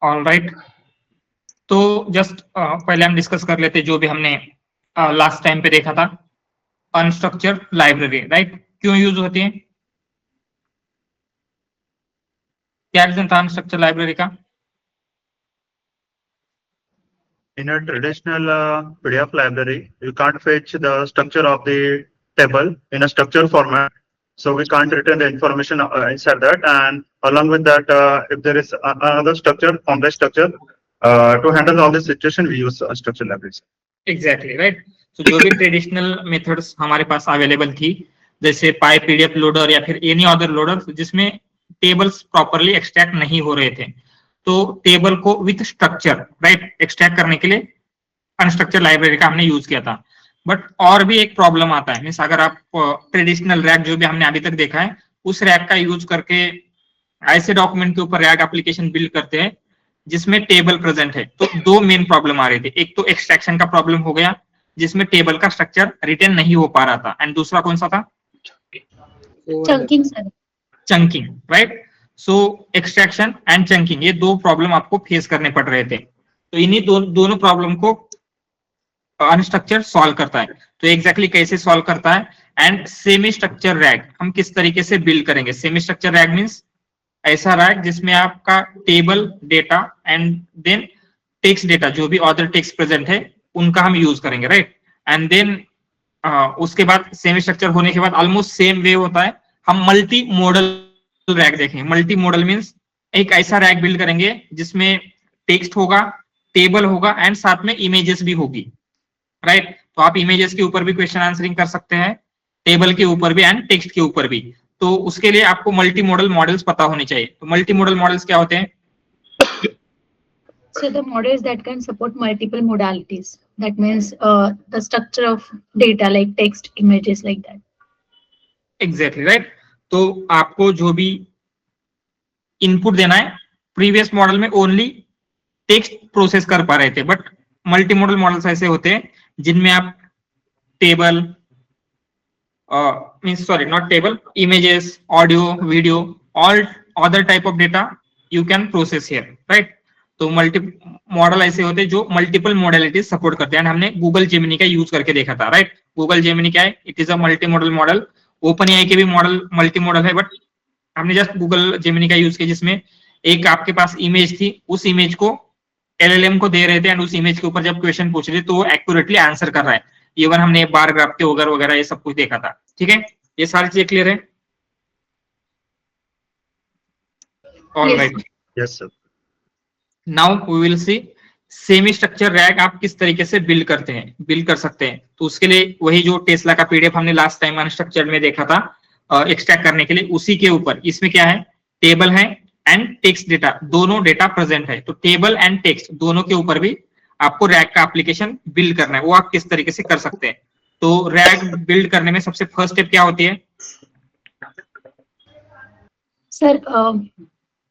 All right, तो just पहले हम डिस्कस कर लेते जो भी हमने लास्ट टाइम पे देखा था, अनस्ट्रक्चर्ड लाइब्रेरी, राइट? क्यों यूज होती है, क्या रीजन था अनस्ट्रक्चर्ड लाइब्रेरी का? In a traditional PDF library, you can't fetch the structure of the table in a structure format. So we can't retain the information inside that. And along with that, if there is another structure, complex structure, to handle all this situation, we use structured libraries. Exactly right. तो जो भी traditional methods हमारे पास available थी, जैसे पाई PDF loader या फिर any other loader जिसमें tables properly extract नहीं हो रहे थे, तो टेबल को विथ स्ट्रक्चर राइट एक्सट्रैक्ट करने के लिए अनस्ट्रक्चर लाइब्रेरी का हमने यूज किया था। बट और भी एक प्रॉब्लम आता है, मीन्स अगर आप ट्रेडिशनल रैक जो भी हमने अभी तक देखा है उस रैक का यूज करके ऐसे डॉक्यूमेंट के ऊपर रैक एप्लीकेशन बिल्ड करते हैं जिसमें टेबल प्रेजेंट है, तो दो मेन प्रॉब्लम आ रही थी। एक तो एक्सट्रैक्शन का प्रॉब्लम हो गया जिसमें टेबल का स्ट्रक्चर रिटेन नहीं हो पा रहा था, एंड दूसरा कौन सा था? Chunking sir. Chunking, right? So extraction and chunking, ये दो प्रॉब्लम आपको फेस करने पड़ रहे थे। तो इन्हीं दोनों प्रॉब्लम को अनस्ट्रक्चर सॉल्व करता है। तो एग्जैक्टली कैसे सॉल्व करता है, एंड सेमी स्ट्रक्चर रैक हम किस तरीके से बिल्ड करेंगे? सेमी स्ट्रक्चर रैक मींस ऐसा रैक जिसमें आपका table data and then text data, जो भी अदर टेक्स्ट प्रेजेंट है उनका हम यूज करेंगे, राइट? एंड देन उसके बाद सेमी स्ट्रक्चर होने के बाद ऑलमोस्ट सेम वे होता है, हम मल्टी मॉडल रैक देखेंगे। मल्टी मॉडल मींस एक ऐसा रैक बिल्ड करेंगे जिसमें टेक्स्ट होगा, टेबल होगा एंड साथ में इमेजेस भी होगी, राइट? तो आप इमेजेस के ऊपर भी क्वेश्चन आंसरिंग कर सकते हैं, टेबल के ऊपर भी एंड टेक्स्ट के ऊपर भी। तो उसके लिए आपको मल्टी मॉडल मॉडल्स पता होने चाहिए। तो मल्टी मॉडल मॉडल्स क्या होते हैं? So the models that can support multiple modalities. That means the structure of data like text, images like that. Exactly right. तो आपको जो भी इनपुट देना है, प्रीवियस मॉडल में ओनली टेक्स्ट प्रोसेस कर पा रहे थे, बट मल्टी मॉडल मॉडल्स ऐसे होते हैं जिनमें आप table means sorry not table, images, audio, video, all other type of data you can process here, right? तो मल्टी मॉडल ऐसे होते हैं जो मल्टीपल मॉडलिटीज सपोर्ट करते हैं। एंड हमने गूगल जेमिनी का यूज करके देखा था, राइट? गूगल जेमिनी क्या है? It is a multi modal model. Open AI के भी मॉडल मल्टी मॉडल है, बट हमने जस्ट गूगल जेमिनी का यूज किया जिसमें एक आपके पास इमेज थी, उस इमेज को एलएलएम को दे रहे थे एंड उस इमेज के ऊपर जब क्वेश्चन पूछ रहे थे तो वो एक्यूरेटली आंसर कर रहा है। इवन हमने बार ग्राफ के वगैरह वगैरह ये सब कुछ देखा था, ठीक है? ये सारी चीजें क्लियर है? All right, Yes, sir. Now we will see semi structure RAG आप किस तरीके से बिल्ड करते हैं, बिल्ड कर सकते हैं। तो उसके लिए वही जो टेस्ला का पीडीएफ हमने लास्ट टाइम अनस्ट्रक्चर्ड में देखा था एक्सट्रैक्ट करने के लिए, उसी के ऊपर इसमें क्या है? टेबल है एंड टेक्स्ट डेटा, दोनों डेटा प्रेजेंट है। तो टेबल एंड टेक्स्ट दोनों के ऊपर भी आपको रैक का एप्लीकेशन बिल्ड करना है। वो आप किस तरीके से कर सकते हैं? तो रैक बिल्ड करने में सबसे फर्स्ट स्टेप क्या होती है? Sir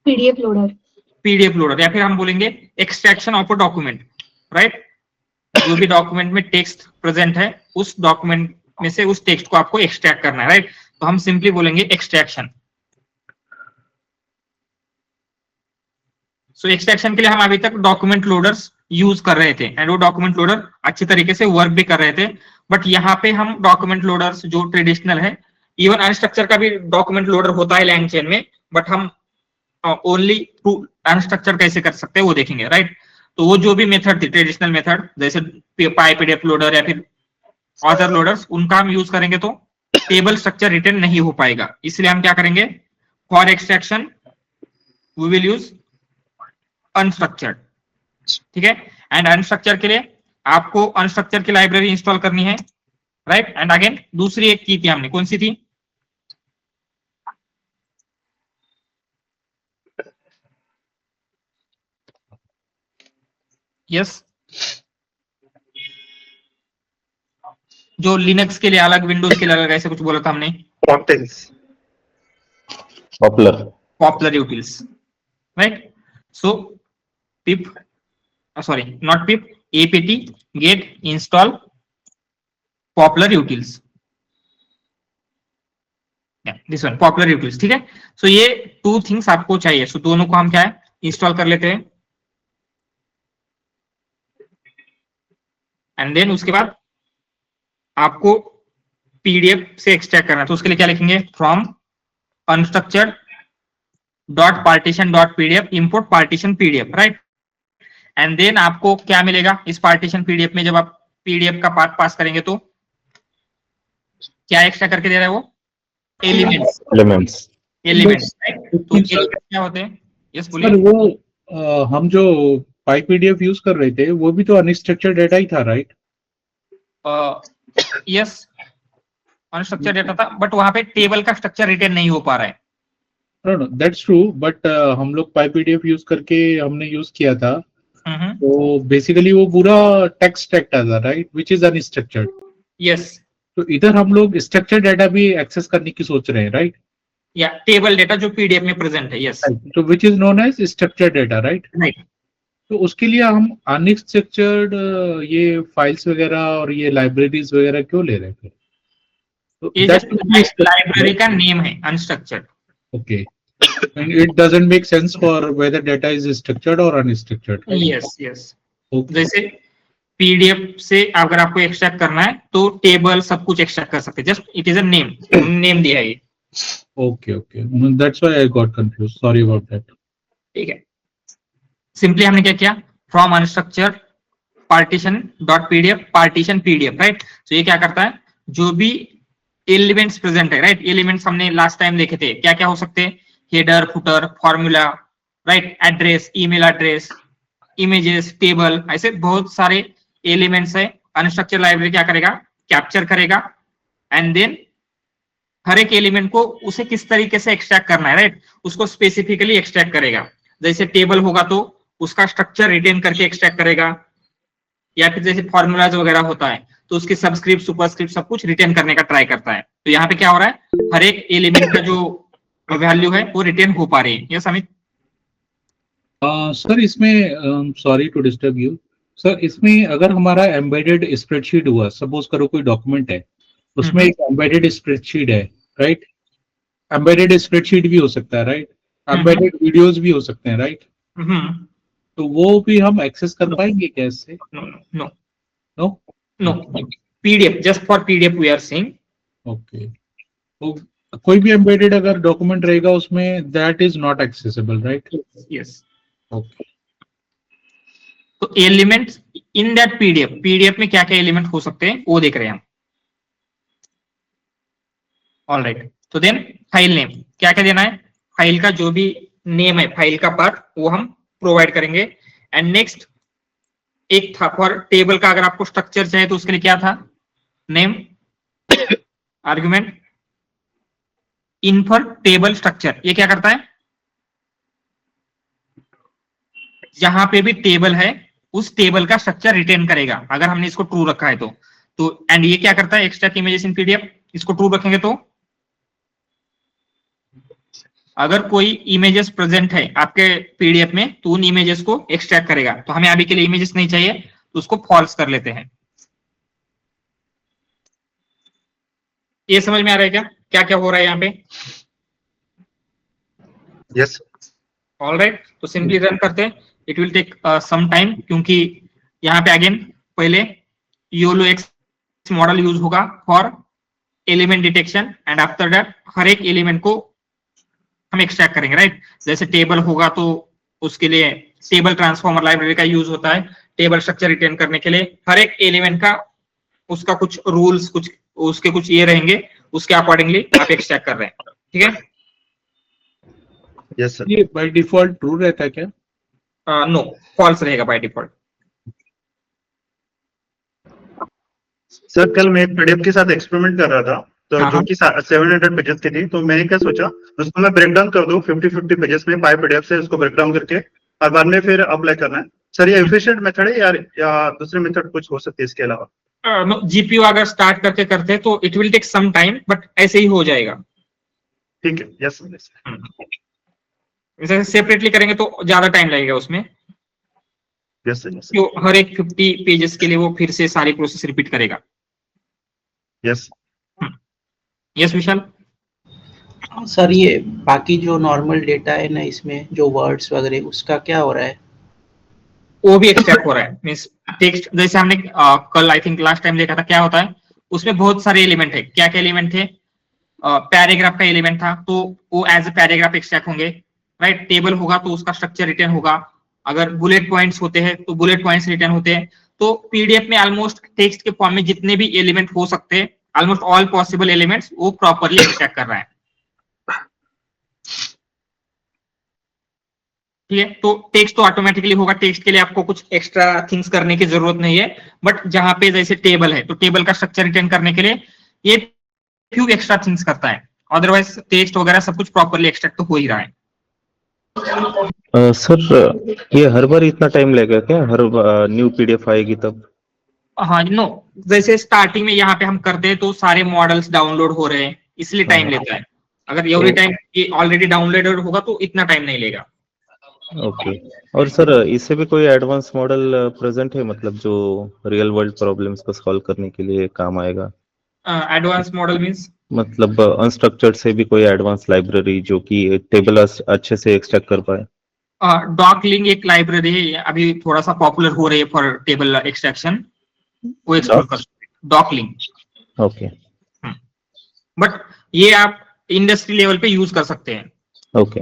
PDF loader. PDF loader, या फिर हम बोलेंगे extraction of a document, right? जो भी डॉक्यूमेंट में टेक्स्ट प्रेजेंट है उस डॉक्यूमेंट में से उस टेक्स्ट को आपको एक्सट्रैक्ट करना है, राइट? तो हम सिंपली बोलेंगे एक्सट्रैक्शन। सो एक्सट्रैक्शन के लिए हम अभी तक डॉक्यूमेंट लोडर्स यूज कर रहे थे एंड वो डॉक्यूमेंट लोडर अच्छी तरीके से वर्क भी कर रहे थे। बट यहाँ पे हम डॉक्यूमेंट लोडर्स जो ट्रेडिशनल है, इवन अनस्ट्रक्चर का भी डॉक्यूमेंट लोडर होता है लैंग चेन में, बट हम ओनली अनस्ट्रक्चर कैसे कर सकते हैं वो देखेंगे, राइट? तो वो जो भी मेथड थी ट्रेडिशनल मेथड, जैसे पाई पीडीएफ लोडर या फिर अदर लोडर्स, उनका हम यूज करेंगे तो टेबल स्ट्रक्चर रिटेन नहीं हो पाएगा। इसलिए हम क्या करेंगे? For extraction we will use unstructured, ठीक है? एंड अनस्ट्रक्चर के लिए आपको अनस्ट्रक्चर की लाइब्रेरी इंस्टॉल करनी है, राइट? एंड अगेन दूसरी एक की थी हमने, कौन सी थी? यस, जो लिनक्स के लिए अलग, विंडोज के लिए अलग, ऐसे कुछ बोला था हमने। Popular utils, right? So pip, sorry not pip, apt get install popular utils, this one popular utils, ठीक है? सो ये टू थिंग्स आपको चाहिए। सो दोनों को हम क्या है? इंस्टॉल कर लेते हैं। एंड देन उसके बाद आपको पीडीएफ से एक्सट्रैक्ट करना है, तो उसके लिए क्या लिखेंगे, from unstructured dot partition dot PDF import partition PDF, right. And then आपको क्या मिलेगा इस पार्टीशन पीडीएफ में, जब आप पीडीएफ का पार्ट पास करेंगे तो क्या एक्स्ट्रा करके दे रहा है वो, एलिमेंट्स, एलिमेंट्स। Elements, right. तो सर, एलिमेंट्स क्या होते हैं, यस सर बोलिए। वो हम जो PyPDF यूज कर रहे थे वो भी तो अनस्ट्रक्चर्ड डेटा ही था, राइट? यस, अनस्ट्रक्चर्ड डेटा था, बट वहां पे टेबल का स्ट्रक्चर रिटेन नहीं हो पा रहा है। नो दैट्स ट्रू, बट हम लोग PyPDF यूज करके हमने यूज किया था, तो बेसिकली वो पूरा टेक्स्ट था, right, which is unstructured. Yes, तो इधर हम लोग स्ट्रक्चर्ड डेटा भी एक्सेस करने की सोच रहे हैं, राइट? या टेबल डेटा जो पीडीएफ में प्रेजेंट है, यस, तो which is known as structured data, right? Right. तो उसके लिए हम अनस्ट्रक्चर्ड ये फाइल्स वगैरह और ये लाइब्रेरीज वगैरह क्यों ले रहे थे? तो ये that should be structured, library का नेम है unstructured. okay, and it doesn't make sense for whether data is structured or unstructured. Yes yes, Okay. जैसे पीडीएफ से अगर आपको एक्सट्रैक्ट करना है तो टेबल सब कुछ एक्सट्रैक्ट कर सकते हैं, just it is a name, name दिया है ये, Okay. That's why I got confused. Sorry about that. ठीक है। सिंपली हमने क्या किया, from unstructured partition dot PDF partition PDF, right. तो ये क्या करता है, जो भी एलिमेंट्स प्रेजेंट है, राइट, एलिमेंट्स हमने लास्ट टाइम देखे थे, क्या क्या हो सकते हैं, header, footer, formula, right, address, email address, images, table, ऐसे बहुत सारे एलिमेंट्स है। अनस्ट्रक्चर्ड लाइब्रेरी क्या करेगा, कैप्चर करेगा, एंड देन हर एक एलिमेंट को उसे किस तरीके से एक्सट्रैक्ट करना है, राइट, उसको स्पेसिफिकली एक्सट्रैक्ट करेगा। जैसे टेबल होगा तो उसका स्ट्रक्चर रिटेन करके एक्सट्रैक्ट करेगा, या फिर जैसे फॉर्मूलाज वगैरह होता है तो उसके सबस्क्रिप्ट, सुपरस्क्रिप्ट सब कुछ रिटेन करने का ट्राई करता है। तो यहाँ पे क्या हो रहा है, हर एक एलिमेंट का जो वैल्यू है वो रिटेन हो पा रही है। यस अमित। सर इसमें sorry to disturb you sir, इसमें अगर हमारा एम्बेडेड स्प्रेडशीट हुआ, सपोज करो कोई डॉक्यूमेंट है, उसमें एक एम्बेडेड स्प्रेडशीट है, राइट? एम्बेडेड स्प्रेडशीट भी हो सकता है, राइट? एम्बेडेड वीडियोस भी हो सकते हैं, राइट? तो वो भी हम एक्सेस कर पाएंगे कैसे? No no no, PDF, just for PDF we are saying. Okay, तो कोई भी एम्बेडेड अगर डॉक्यूमेंट रहेगा उसमें that is not accessible, right? Yes, okay. तो elements in that PDF, PDF में क्या क्या एलिमेंट हो सकते हैं वो देख रहे हैं हम। ऑलराइट, तो देन फाइल नेम क्या क्या देना है, फाइल का जो भी नेम है, फाइल का पार्ट, वो हम प्रोवाइड करेंगे। एंड नेक्स्ट एक था फॉर टेबल का, अगर आपको स्ट्रक्चर चाहिए तो उसके लिए क्या था, name, argument, in for table structure. ये क्या करता है, जहां पे भी टेबल है उस टेबल का स्ट्रक्चर रिटेन करेगा, अगर हमने इसको ट्रू रखा है तो एंड ये क्या करता है, एक्सट्रैक्ट इमेजेस इन पीडीएफ, इसको ट्रू रखेंगे तो अगर कोई इमेजेस प्रेजेंट है आपके पीडीएफ में तो उन इमेजेस को एक्सट्रैक्ट करेगा। तो हमें अभी के लिए इमेजेस नहीं चाहिए तो उसको फॉल्स कर लेते हैं। ये समझ में आ रहा है क्या क्या क्या हो रहा है यहाँ पे? Yes. ऑलराइट, तो सिंपली रन करते हैं, it will take some time, क्योंकि यहाँ पे अगेन पहले योलो एक्स मॉडल यूज होगा for element detection, and after that हर एक एलिमेंट को हम एक्सट्रैक्ट करेंगे, राइट। जैसे टेबल होगा तो उसके लिए टेबल ट्रांसफॉर्मर लाइब्रेरी का यूज होता है, टेबल स्ट्रक्चर रिटेन करने के लिए हर एक एलिमेंट का उसका कुछ रूल्स, कुछ उसके कुछ ये रहेंगे, उसके अकॉर्डिंगली आप एक्सट्रैक्ट कर रहे हैं, ठीक है। Yes, sir. ये बाय डिफॉल्ट ट्रू रहता है क्या? नो, फॉल्स रहेगा बाय डिफॉल्ट। सर कल मैं एक पीडीएफ के साथ एक्सपेरिमेंट कर रहा था, तो हाँ, जो कि 700 पेजेस की थी, तो मैंने क्या सोचा, उसको मैं ब्रेक डाउन कर दूं 50-50 पेजेस में, पाई पीडीएफ से उसको ब्रेक डाउन करके, और बाद में फिर अप्लाई करना है। सर ये एफिशिएंट मेथड है या दूसरे मेथड कुछ हो सकती है इसके अलावा? जीपीयू अगर स्टार्ट करके करते हैं तो it will take some time, but ऐसे ही हो जाएगा। ठीक है, यस। जैसे सेपरेटली करेंगे तो ज्यादा टाइम लगेगा उसमें, यस सर, यस क्यों हर एक 50 पेजेस के लिए वो फिर से सारी प्रोसेस रिपीट करेगा। यस। यस विशाल। सर ये बाकी जो नॉर्मल डेटा है ना, इसमें जो वर्ड्स वगैरह, उसका क्या हो रहा है? वो भी एक्सट्रैक्ट हो रहा है। मीन्स टेक्स्ट जैसे हमने कल आई थिंक लास्ट टाइम देखा था, क्या होता है उसमें बहुत सारे एलिमेंट है। क्या क्या एलिमेंट थे? पैराग्राफ का एलिमेंट था तो वो एज ए पैराग्राफ एक्सट्रैक्ट होंगे, राइट। टेबल होगा तो उसका स्ट्रक्चर रिटर्न होगा। अगर बुलेट पॉइंट्स होते हैं तो बुलेट पॉइंट्स रिटर्न होते हैं। तो पीडीएफ में ऑलमोस्ट टेक्स्ट के फॉर्म में जितने भी एलिमेंट हो सकते हैं, ऑलमोस्ट ऑल पॉसिबल एलिमेंट्स वो प्रॉपरली एक्सट्रैक्ट कर रहा है। ठीक है, तो टेक्स्ट तो ऑटोमेटिकली होगा, टेक्स्ट के लिए आपको कुछ एक्स्ट्रा थिंग्स करने की जरूरत नहीं है। बट जहां पे जैसे टेबल है तो टेबल का स्ट्रक्चर रिटर्न करने के लिए ये फ्यू एक्स्ट्रा थिंग्स करता है, अदरवाइज टेक्स्ट वगैरह सब कुछ प्रॉपरली एक्सट्रैक्ट तो हो ही रहा है। सर ये हर बार इतना टाइम लगेगा क्या? हर न्यू पीडीएफ आएगी तब? हाँ नो, जैसे स्टार्टिंग में यहाँ पे हम करते हैं तो सारे मॉडल्स डाउनलोड हो रहे हैं इसलिए टाइम लेता है। अगर एवरी टाइम ये ऑलरेडी डाउनलोडेड होगा तो इतना टाइम नहीं लेगा। ओके। और सर इससे भी कोई एडवांस मॉडल प्रेजेंट है, मतलब जो रियल वर्ल्ड प्रॉब्लम्स को सॉल्व करने के लिए काम आएगा? एडवांस मॉडल मींस मतलब अनस्ट्रक्चर्ड से भी कोई एडवांस लाइब्रेरी जो कि टेबल अच्छे से एक्सट्रैक्ट कर पाए? डॉकलिंग एक लाइब्रेरी है, अभी थोड़ा सा पॉपुलर हो रही है फॉर टेबल एक्सट्रैक्शन, वो एक्सप्लोर कर सकते हैं डॉकलिंग। ओके बट ये आप इंडस्ट्री लेवल पे यूज कर सकते हैं ओके।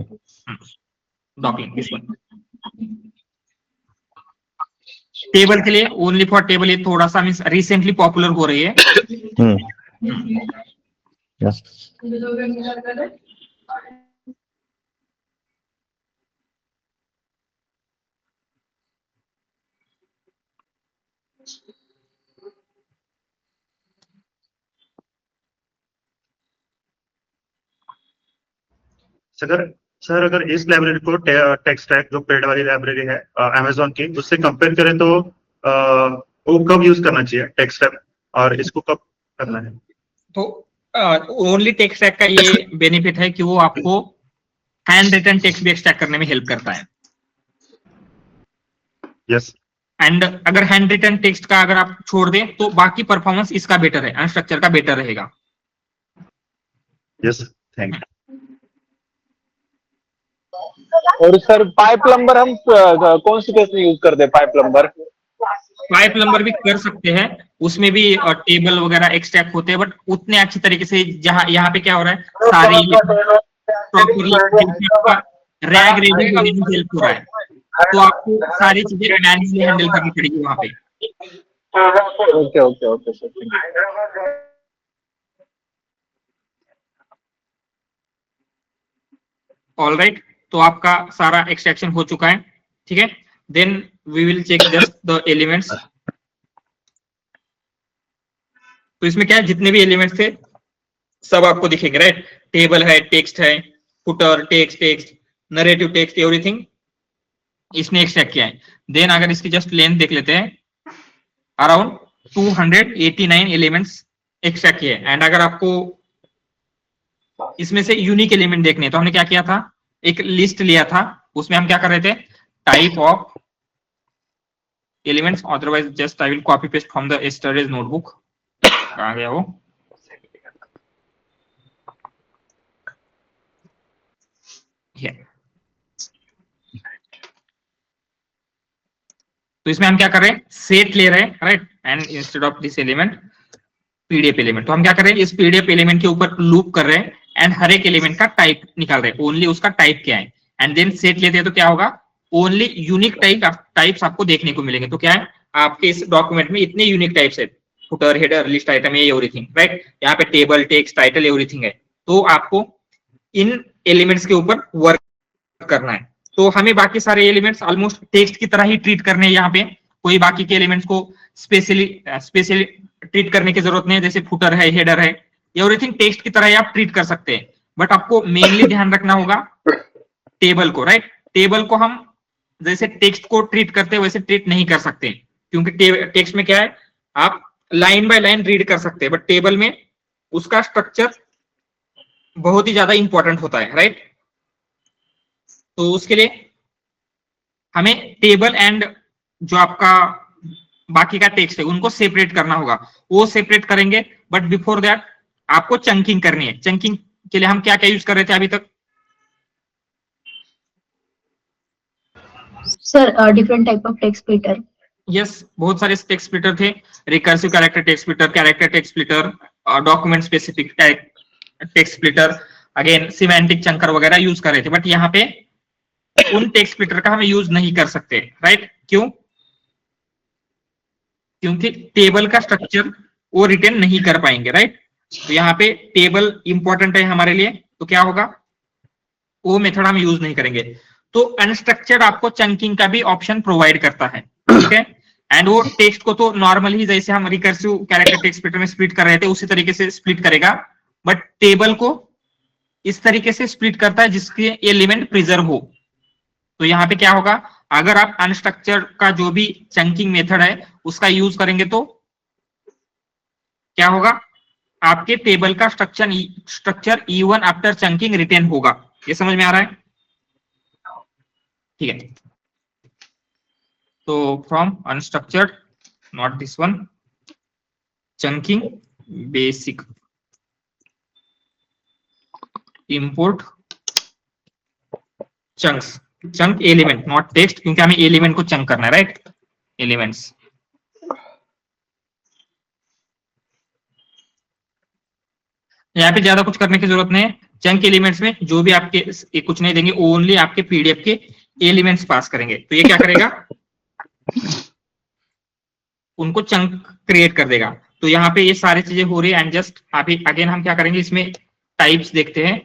डॉकलिंग। इस टेबल के लिए ओनली फॉर टेबल ये थोड़ा सा मींस रिसेंटली पॉपुलर हो रही है। Yes. सर अगर इस लाइब्रेरी को टेक्सट्रैक जो पेड वाली लाइब्रेरी है अमेजोन की, उससे कंपेयर करें तो वो कब यूज करना चाहिए टेक्सट्रैक, और इसको कब करना है? तो ओनली टेक्स्ट का ये बेनिफिट है कि वो आपको हैंड रिटन टेक्स्ट भी एक्सट्रैक्ट करने में हेल्प करता है। यस। एंड अगर हैंड रिटन टेक्स्ट का अगर आप छोड़ दें तो बाकी परफॉर्मेंस इसका बेटर है, अनस्ट्रक्चर का बेटर रहेगा। Yes, thank you. और सर पाइप प्लम्बर हम कौन सी केस में यूज करते हैं? पाइप प्लम्बर भी कर सकते हैं, उसमें भी टेबल वगैरह एक्सट्रैक्ट होते हैं, बट उतने अच्छी तरीके से जहां यहाँ पे क्या हो रहा है सारी प्रॉपरली रैग रेजिंग होने में हेल्प हो रहा है, तो आपको सारी चीजें मैन्युअली हैंडल करनी पड़ेगी वहां पे। Okay okay okay sir. All right, तो आपका सारा एक्सट्रैक्शन हो चुका है। ठीक है, then we will check just the elements. तो इसमें क्या है, जितने भी एलिमेंट्स थे सब आपको दिखेंगे, राइट। टेबल है, टेक्स्ट है, footer, text, narrative text, everything इसने एक्सट्रैक्ट किया है। देन अगर इसकी जस्ट लेंथ देख लेते हैं, अराउंड 289 एलिमेंट्स एक्सट्रैक्ट किए। एंड अगर आपको इसमें से यूनिक एलिमेंट देखने, तो हमने क्या किया था, एक लिस्ट लिया था, उसमें हम क्या कर रहे थे, type of elements, otherwise just I will copy paste from the yesterday's notebook. कहां गया वो? तो इसमें हम क्या कर रहे हैं, सेट ले रहे हैं, right, and instead of this element PDF element. तो हम क्या कर रहे हैं, इस पीडीएफ एलिमेंट के ऊपर लूप कर रहे हैं एंड हर एक एलिमेंट का टाइप निकाल रहे हैं, ओनली उसका टाइप क्या है। एंड देन सेट लेते हैं तो क्या होगा, ओनली यूनिक टाइप्स आपको देखने को मिलेंगे। तो क्या है, आपके इस डॉक्यूमेंट में इतने यूनिक टाइप्स है, फुटर, हेडर, लिस्ट, आइटम, ये एवरीथिंग, राइट। यहाँ पे टेबल, टेक्स्ट, टाइटल, एवरीथिंग है। तो आपको इन एलिमेंट्स के ऊपर वर्क करना है। तो हमें बाकी सारे एलिमेंट्स ऑलमोस्ट टेक्स्ट की तरह ही ट्रीट करने हैं। यहाँ पे कोई बाकी के एलिमेंट्स को स्पेशली ट्रीट करने की जरूरत नहीं है, जैसे फुटर है, हेडर है, एवरीथिंग टेक्स्ट की तरह ही आप ट्रीट कर सकते हैं। बट आपको मेनली ध्यान रखना होगा टेबल को, राइट। टेबल को हम जैसे टेक्स्ट को ट्रीट करते हैं वैसे ट्रीट नहीं कर सकते, क्योंकि टेक्स्ट में क्या है, आप लाइन बाय लाइन रीड कर सकते हैं, बट टेबल में उसका स्ट्रक्चर बहुत ही ज्यादा इंपॉर्टेंट होता है, राइट। तो उसके लिए हमें टेबल एंड जो आपका बाकी का टेक्स्ट है उनको सेपरेट करना होगा, वो सेपरेट करेंगे। बट बिफोर दैट आपको चंकिंग करनी है। चंकिंग के लिए हम क्या क्या यूज कर रहे थे अभी तक? Sir, different type of text splitter. Yes, बहुत सारे टेक्स्ट स्प्लिटर थे, recursive character text splitter, character text splitter, document specific text splitter, again semantic chunker वगैरह यूज कर रहे थे, बट यहाँ पे उन टेक्स्ट स्प्लिटर का हम यूज नहीं कर सकते, राइट? क्यों? क्योंकि टेबल का स्ट्रक्चर वो रिटेन नहीं कर पाएंगे, राइट? तो यहाँ पे टेबल इंपॉर्टेंट है हमारे लिए, तो क्या होगा, वो मेथड हम यूज नहीं करेंगे। तो अनस्ट्रक्चर्ड आपको चंकिंग का भी ऑप्शन प्रोवाइड करता है, ठीक है? एंड वो टेक्स्ट को तो नॉर्मली जैसे हम रिकर्सिव कैरेक्टर टेक्स्ट स्प्लिटर में स्प्लिट कर रहे थे उसी तरीके से स्प्लिट करेगा, बट टेबल को इस तरीके से स्प्लिट करता है जिसके एलिमेंट प्रिजर्व हो। तो यहाँ पे क्या होगा, अगर आप अनस्ट्रक्चर्ड का जो भी चंकिंग मेथड है उसका यूज करेंगे तो क्या होगा, आपके टेबल का structure even after chunking retain होगा। ये समझ में आ रहा है? ठीक है, तो from unstructured, not this one, chunking basic import chunks, chunk element not text, क्योंकि हमें एलिमेंट को चंक करना है, राइट? एलिमेंट्स। यहाँ पे ज्यादा कुछ करने की जरूरत नहीं है। चंक एलिमेंट्स में जो भी आपके कुछ नहीं देंगे, ओनली आपके पीडीएफ के एलिमेंट्स पास करेंगे। तो ये क्या करेगा, उनको चंक क्रिएट कर देगा। तो यहाँ पे ये सारी चीजें हो रही है, एंड जस्ट अभी अगेन हम क्या करेंगे, इसमें टाइप्स देखते हैं।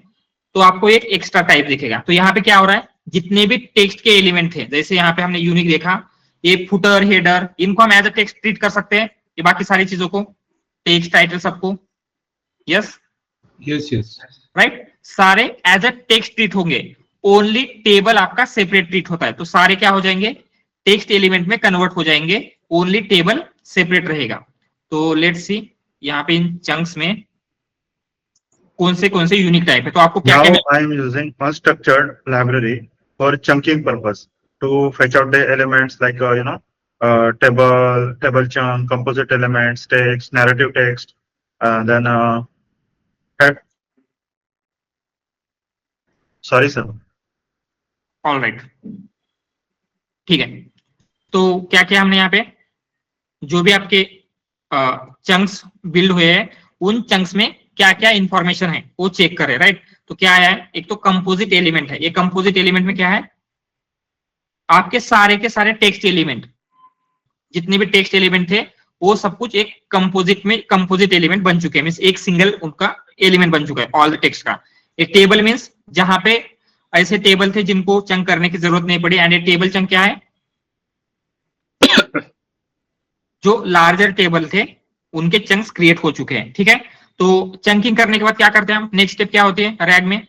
तो आपको एक एक्स्ट्रा टाइप दिखेगा। तो यहाँ पे क्या हो रहा है, जितने भी टेक्स्ट के एलिमेंट थे, जैसे यहाँ पे हमने यूनिक देखा, ये फुटर, हेडर, इनको हम एज अ टेक्स्ट ट्रीट कर सकते हैं। ये बाकी सारी चीजों को, टेक्स्ट टाइटल सबको, यस यस यस राइट, सारे एज अ टेक्स्ट ट्रीट होंगे। ओनली टेबल आपका सेपरेट ट्रीट होता है। तो सारे क्या हो जाएंगे, टेक्स्ट एलिमेंट में कन्वर्ट हो जाएंगे, ओनली टेबल सेपरेट रहेगा। तो लेट्स सी यहाँ पे इन चंक्स में कौन से यूनिक टाइप है। तो आपको क्या Now क्या I am using unstructured library for chunking purpose to fetch out the elements like table chunk, composite elements, text, narrative text, and then head. Sorry, sir. All right, ठीक है। तो क्या क्या हमने यहाँ पे जो भी आपके चंक्स बिल्ड हुए हैं, उन चंक्स में क्या क्या इंफॉर्मेशन है वो चेक करें, राइट? तो क्या है, एक तो कंपोजिट एलिमेंट है। ये कंपोजिट एलिमेंट में क्या है, आपके सारे के सारे टेक्स्ट एलिमेंट, जितने भी टेक्स्ट एलिमेंट थे वो सब कुछ एक कंपोजिट में कंपोजिट एलिमेंट बन चुके हैं, मींस एक सिंगल उनका एलिमेंट बन चुका है ऑल द टेक्स्ट का। एक टेबल मींस जहां पे ऐसे टेबल थे जिनको चंक करने की जरूरत नहीं पड़ी, एंड ये टेबल चंक क्या है, जो लार्जर टेबल थे उनके चंक्स क्रिएट हो चुके हैं, ठीक है? तो चंकिंग करने के बाद क्या करते हैं हम, नेक्स्ट स्टेप क्या होती है रैग में,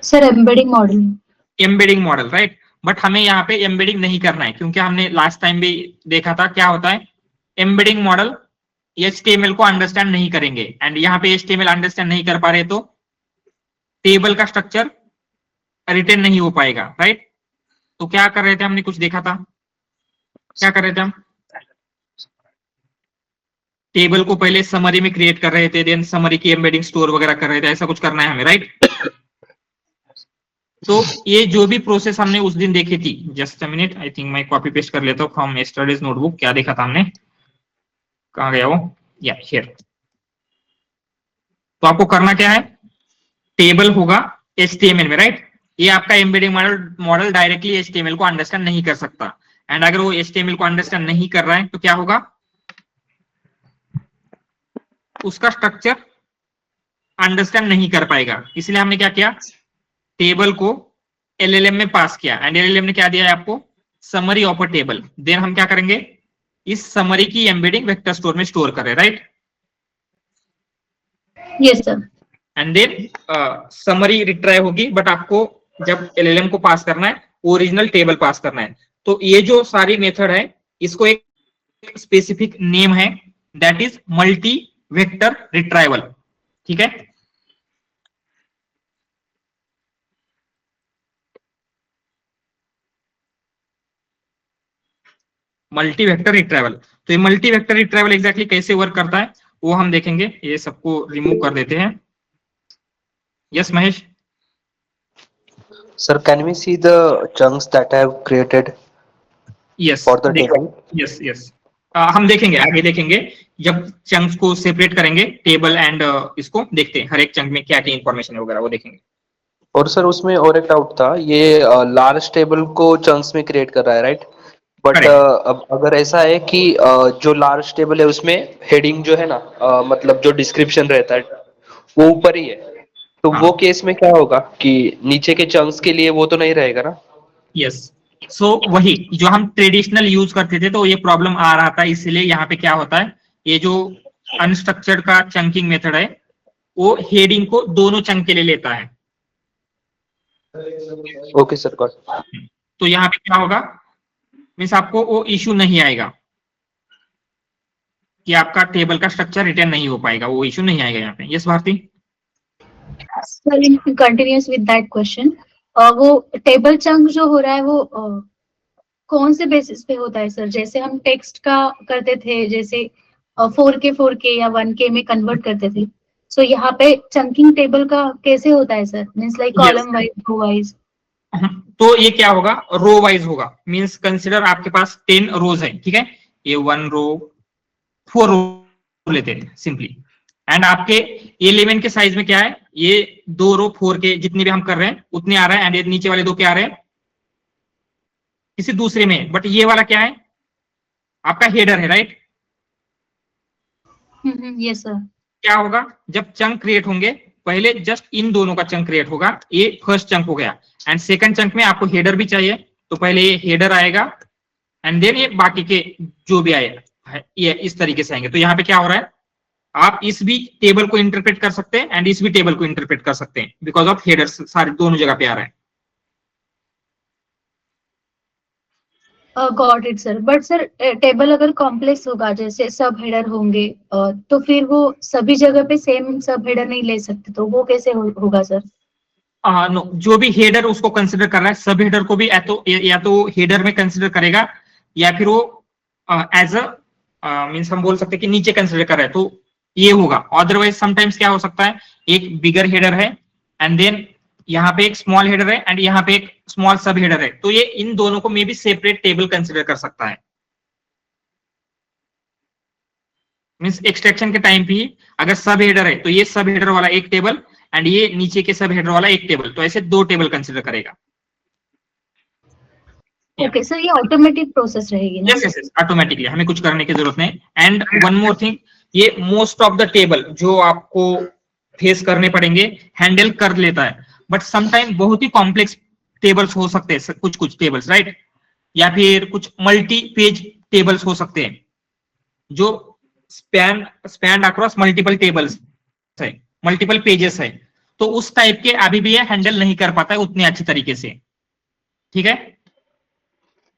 Sir, embedding model. Embedding model, right? But हमें यहाँ पे एम्बेडिंग नहीं करना है, क्योंकि हमने लास्ट टाइम भी देखा था क्या होता है, एम्बेडिंग मॉडल HTML को अंडरस्टैंड नहीं करेंगे, एंड यहाँ पे HTML अंडरस्टैंड नहीं कर पा रहे तो टेबल का स्ट्रक्चर रिटेन नहीं हो पाएगा, राइट? तो क्या कर रहे थे, हमने कुछ देखा था, क्या कर रहे थे हम, टेबल को पहले समरी में क्रिएट कर रहे थे, देन समरी की एम्बेडिंग स्टोर वगैरह कर रहे थे, ऐसा कुछ करना है हमें, राइट? तो ये जो भी प्रोसेस हमने उस दिन देखी थी, just a minute, I think मैं कॉपी पेस्ट कर लेता हूँ फ्रॉम यस्टरडेज नोटबुक। क्या देखा था हमने, कहाँ गया वो, या हियर। तो आपको करना क्या है, टेबल होगा HTML में, राइट? ये आपका एम्बेडिंग मॉडल डायरेक्टली HTML को अंडरस्टैंड नहीं कर सकता, एंड अगर वो HTML को अंडरस्टैंड नहीं कर रहा है तो क्या होगा, उसका स्ट्रक्चर अंडरस्टैंड नहीं कर पाएगा। इसलिए हमने क्या किया, टेबल को LLM में पास किया, एंड LLM ने क्या दिया है आपको, summary of a table. Then हम क्या करेंगे, इस समरी की एम्बेडिंग वेक्टर स्टोर में स्टोर करें, right? Yes, sir. And then summary retrieve होगी, बट आपको जब LLM को पास करना है ओरिजिनल टेबल पास करना है। तो ये जो सारी मेथड है इसको एक स्पेसिफिक नेम है, that is multi vector retrieval, ठीक है? Multi vector retrieval. तो ये मल्टी वेक्टर रिट्राइवल एग्जैक्टली कैसे वर्क करता है वो हम देखेंगे। ये सबको रिमूव कर देते हैं। Yes Mahesh, Sir, can we see the chunks that I have created yes for the table? Yes yes हम देखेंगे, आगे देखेंगे जब चंक्स को सेपरेट करेंगे टेबल एंड इसको देखते हैं हर एक चंक में क्या क्या इंफॉर्मेशन है वगैरह वो देखेंगे। और सर उसमें और एक डाउट था, ये लार्ज टेबल को चंक्स में क्रिएट कर रहा है, राइट? But correct. अब अगर ऐसा है कि जो लार्ज टेबल है उसमें हेडिंग जो है ना, मतलब जो डिस्क्रिप्शन रहता है वो ऊपर ही है, तो हाँ। वो केस में क्या होगा कि नीचे के चंक्स के लिए वो तो नहीं रहेगा ना? यस, सो वही जो हम ट्रेडिशनल यूज करते थे तो ये प्रॉब्लम आ रहा था, इसलिए यहाँ पे क्या होता है, ये जो अनस्ट्रक्चर्ड का चंकिंग मेथड है वो हेडिंग को दोनों चंक के लिए लेता है। Okay sir, got. तो यहाँ पे क्या होगा, मीन्स आपको वो इश्यू नहीं आएगा कि आपका टेबल का स्ट्रक्चर रिटर्न नहीं हो पाएगा, वो इश्यू नहीं आएगा यहाँ पे। Yes Bharti. Sir in continuous with that question, वो टेबल चंक जो हो रहा है वो कौन से बेसिस पे होता है सर? जैसे हम टेक्स्ट का करते थे, जैसे 4K या 1K में कन्वर्ट करते थे, सो यहाँ पे चंकिंग टेबल का कैसे होता है sir? Means like column wise, row wise? तो ये क्या होगा, रो वाइज होगा। मीन्स कंसिडर आपके पास 10 रोज है, ठीक है, ये 1 रो 4 रो लेते हैं सिंपली, एंड आपके 11 के साइज में क्या है, ये 2 रो 4 के जितने भी हम कर रहे हैं उतने आ रहा है, एंड ये नीचे वाले 2 क्या आ रहे हैं किसी दूसरे में, बट ये वाला क्या है आपका हेडर है, राइट? Yes sir. क्या होगा जब चंक क्रिएट होंगे, पहले जस्ट इन दोनों का चंक क्रिएट होगा, ये फर्स्ट चंक हो गया, एंड सेकंड चंक में आपको हेडर भी चाहिए, तो पहले ये हेडर आएगा एंड देन ये बाकी के जो भी आए ये इस तरीके से आएंगे। तो यहाँ पे क्या हो रहा है, आप इस भी टेबल को इंटरप्रेट कर सकते हैं एंड इस भी टेबल को इंटरप्रेट कर सकते हैं, बिकॉज ऑफ हेडर सारे दोनों जगह पे आ रहा है। Got it sir. But sir table अगर कॉम्प्लेक्स होगा, जैसे सब हेडर होंगे, तो फिर वो सभी जगह पे सेम सब हेडर नहीं ले सकते, तो वो कैसे होगा सर? नो, जो भी हेडर उसको कंसिडर कर रहा है, सब हेडर को भी या तो हेडर में कंसिडर करेगा, या फिर वो एज अ मीन्स हम बोल सकते हैं कि नीचे कंसिडर कर रहा है, तो ये होगा। अदरवाइज समटाइम्स क्या हो सकता है, एक बिगर हेडर है एंड देन यहाँ पे एक स्मॉल हेडर है एंड यहाँ पे एक स्मॉल सब हेडर है, तो ये इन दोनों को may be separate table consider कर सकता है। मीन्स एक्सट्रैक्शन के टाइम पे ही अगर सब हेडर है तो ये सब हेडर वाला एक टेबल एंड ये नीचे के सब हेडर वाला एक टेबल, तो ऐसे 2 टेबल कंसिडर करेगा। ओके सर, ये ऑटोमेटिक प्रोसेस रहेगी ना? यस यस यस, ऑटोमेटिकली, हमें कुछ करने की जरूरत नहीं। एंड वन मोर थिंग, ये मोस्ट ऑफ द टेबल जो आपको फेस करने पड़ेंगे हैंडल कर लेता है, बट समटाइम बहुत ही कॉम्प्लेक्स टेबल्स हो सकते हैं, कुछ टेबल्स, राइट? या फिर कुछ मल्टी पेज टेबल्स हो सकते हैं जो स्पैन अक्रॉस मल्टीपल टेबल्स है, मल्टीपल पेजेस है, तो उस टाइप के अभी भी ये हैंडल नहीं कर पाता है उतने अच्छी तरीके से, ठीक है?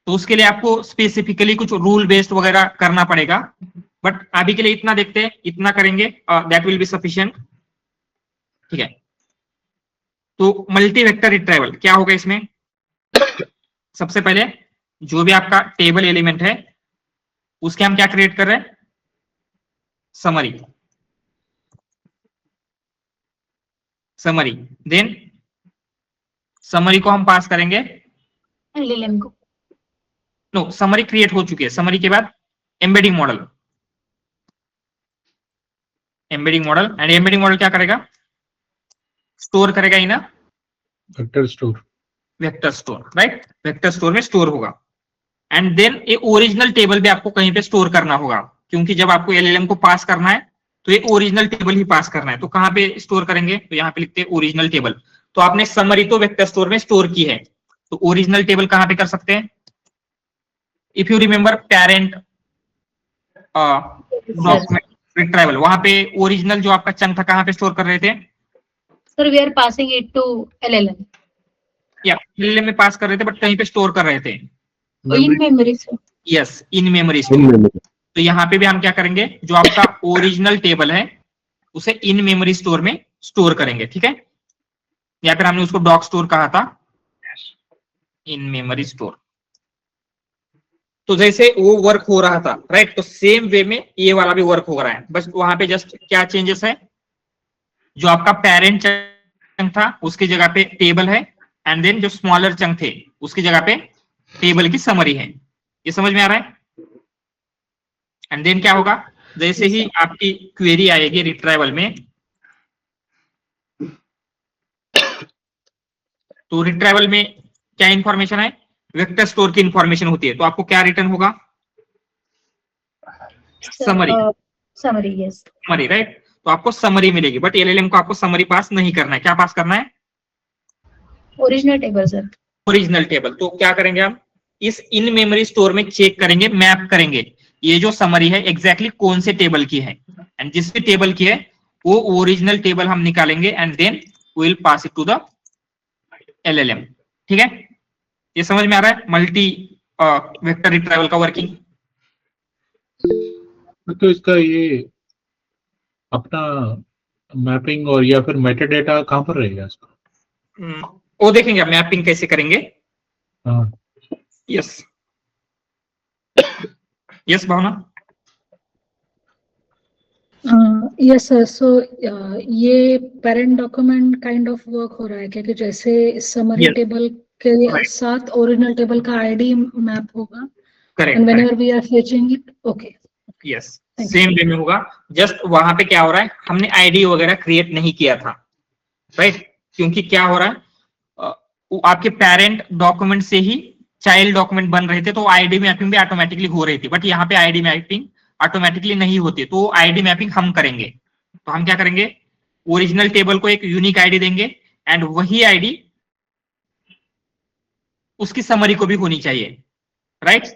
तो उसके लिए आपको स्पेसिफिकली कुछ रूल बेस्ड वगैरह करना पड़ेगा, बट अभी के लिए इतना देखते हैं, इतना करेंगे दैट विल बी सफिशिएंट, ठीक है? तो मल्टी वेक्टर रिट्राइवल क्या होगा इसमें, सबसे पहले जो भी आपका टेबल एलिमेंट है उसके हम क्या क्रिएट कर रहे हैं, समरी, देन समरी को हम पास करेंगे एलएलएम को। नो, समरी क्रिएट हो चुकी है, समरी के बाद embedding model, and embedding model क्या करेगा, स्टोर करेगा इन vector store, right? Vector store में स्टोर होगा, एंड देन ये ओरिजिनल टेबल भी आपको कहीं पे स्टोर करना होगा, क्योंकि जब आपको एलएलएम को पास करना है तो ये ओरिजिनल टेबल ही पास करना है। तो कहां पे स्टोर करेंगे, तो यहाँ पे लिखते हैं ओरिजिनल टेबल। तो आपने समरी तो वेक्टर स्टोर में स्टोर की है, तो ओरिजिनल टेबल कहां पे कर सकते हैं, if you remember parent document retrieval, वहां पे ओरिजिनल जो आपका चंक था कहां पे स्टोर कर रहे थे, sir we are passing it to LLM, या एलएलएम में पास कर रहे थे, बट कहीं पे स्टोर कर रहे थे, in memory sir. Yes, in memory store. तो यहाँ पे भी हम क्या करेंगे, जो आपका ओरिजिनल टेबल है उसे इन मेमोरी स्टोर में स्टोर करेंगे, ठीक है? या फिर हमने उसको डॉक स्टोर कहा था, इन मेमोरी स्टोर। तो जैसे वो वर्क हो रहा था, राइट, तो सेम वे में ये वाला भी वर्क हो रहा है, बस वहां पे जस्ट क्या चेंजेस है, जो आपका पेरेंट चंक था उसकी जगह पे टेबल है, एंड देन जो स्मॉलर चंक थे उसकी जगह पे टेबल की समरी है। ये समझ में आ रहा है? एंड देन क्या होगा, जैसे ही आपकी क्वेरी आएगी रिट्राइवल में, तो रिट्राइवल में क्या इंफॉर्मेशन है, वेक्टर स्टोर की इंफॉर्मेशन होती है, तो आपको क्या रिटर्न होगा, summary. Summary, yes. Summary, right. तो आपको समरी मिलेगी, बट एलएलएम को आपको समरी पास नहीं करना है। क्या पास करना है? Original table sir. Original table. तो क्या करेंगे हम, इस इन मेमोरी स्टोर में चेक करेंगे, मैप करेंगे ये जो समरी है एग्जैक्टली कौन से टेबल की है, एंड जिस भी टेबल की है वो ओरिजिनल टेबल हम निकालेंगे and then will pass it to the LLM. ठीक है, ये समझ में आ रहा है मल्टी वेक्टर रिट्राइवल का वर्किंग? तो इसका ये अपना मैपिंग और या फिर मेटाडेटा कहाँ पर रहेगा इसका? वो देखेंगे मैपिंग कैसे करेंगे। हाँ, यस यस भावना। यस सर, सो ये parent document kind of work हो रहा है क्या, कि जैसे समरी Yes. टेबल के साथ ओरिजिनल टेबल का आईडी मैप होगा, correct and correct, whenever we are fetching it, okay. Yes same way में होगा। जस्ट वहां पे क्या हो रहा है, हमने आईडी वगैरह क्रिएट नहीं किया था, राइट? क्योंकि क्या हो रहा है, वो आपके पेरेंट डॉक्यूमेंट से ही चाइल्ड डॉक्यूमेंट बन रहे थे, तो आईडी मैपिंग भी ऑटोमेटिकली हो रही थी, बट यहाँ पे आईडी मैपिंग ऑटोमेटिकली नहीं होती, तो आईडी मैपिंग हम करेंगे। तो हम क्या करेंगे, ओरिजिनल टेबल को एक यूनिक आईडी देंगे एंड वही आईडी उसकी समरी को भी होनी चाहिए, राइट?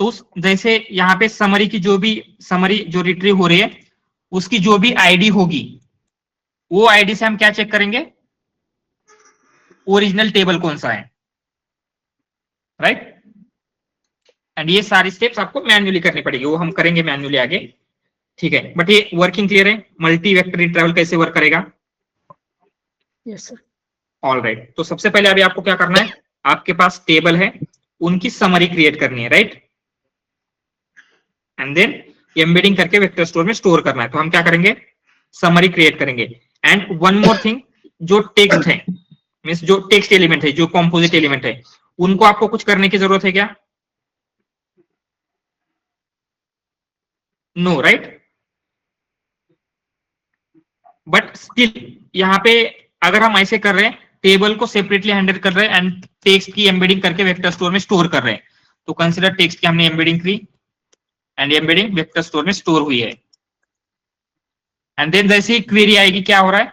तो जैसे यहाँ पे समरी की जो भी समरी जो रिट्रीव हो रही है उसकी जो भी आईडी होगी वो आईडी से हम क्या चेक करेंगे, ओरिजिनल टेबल कौन सा है, राइट? एंड ये सारी स्टेप्स आपको मैन्युअली करनी पड़ेगी, वो हम करेंगे मैन्युअली आगे, ठीक है? बट ये वर्किंग क्लियर है, मल्टी वेक्टर रिट्राइवल कैसे वर्क करेगा? Yes sir. All right. तो सबसे पहले अभी आपको क्या करना है, आपके पास टेबल है, उनकी समरी क्रिएट करनी है, राइट? एंड देन एम्बेडिंग करके वेक्टर स्टोर में स्टोर करना है। तो हम क्या करेंगे, समरी क्रिएट करेंगे। एंड वन मोर थिंग, जो टेक्स्ट है मीन्स जो टेक्स्ट एलिमेंट है, जो कॉम्पोजिट एलिमेंट है, उनको आपको कुछ करने की जरूरत है क्या? No, right? बट स्टिल यहाँ पे अगर हम ऐसे कर रहे हैं, टेबल को सेपरेटली हैंडल कर रहे हैं एंड टेक्स्ट की एम्बेडिंग करके वेक्टर स्टोर में स्टोर कर रहे हैं, तो कंसिडर टेक्स्ट की हमने एम्बेडिंग की एंड एम्बेडिंग वेक्टर स्टोर में स्टोर हुई है। एंड देन जैसे ही क्वेरी आएगी, क्या हो रहा है,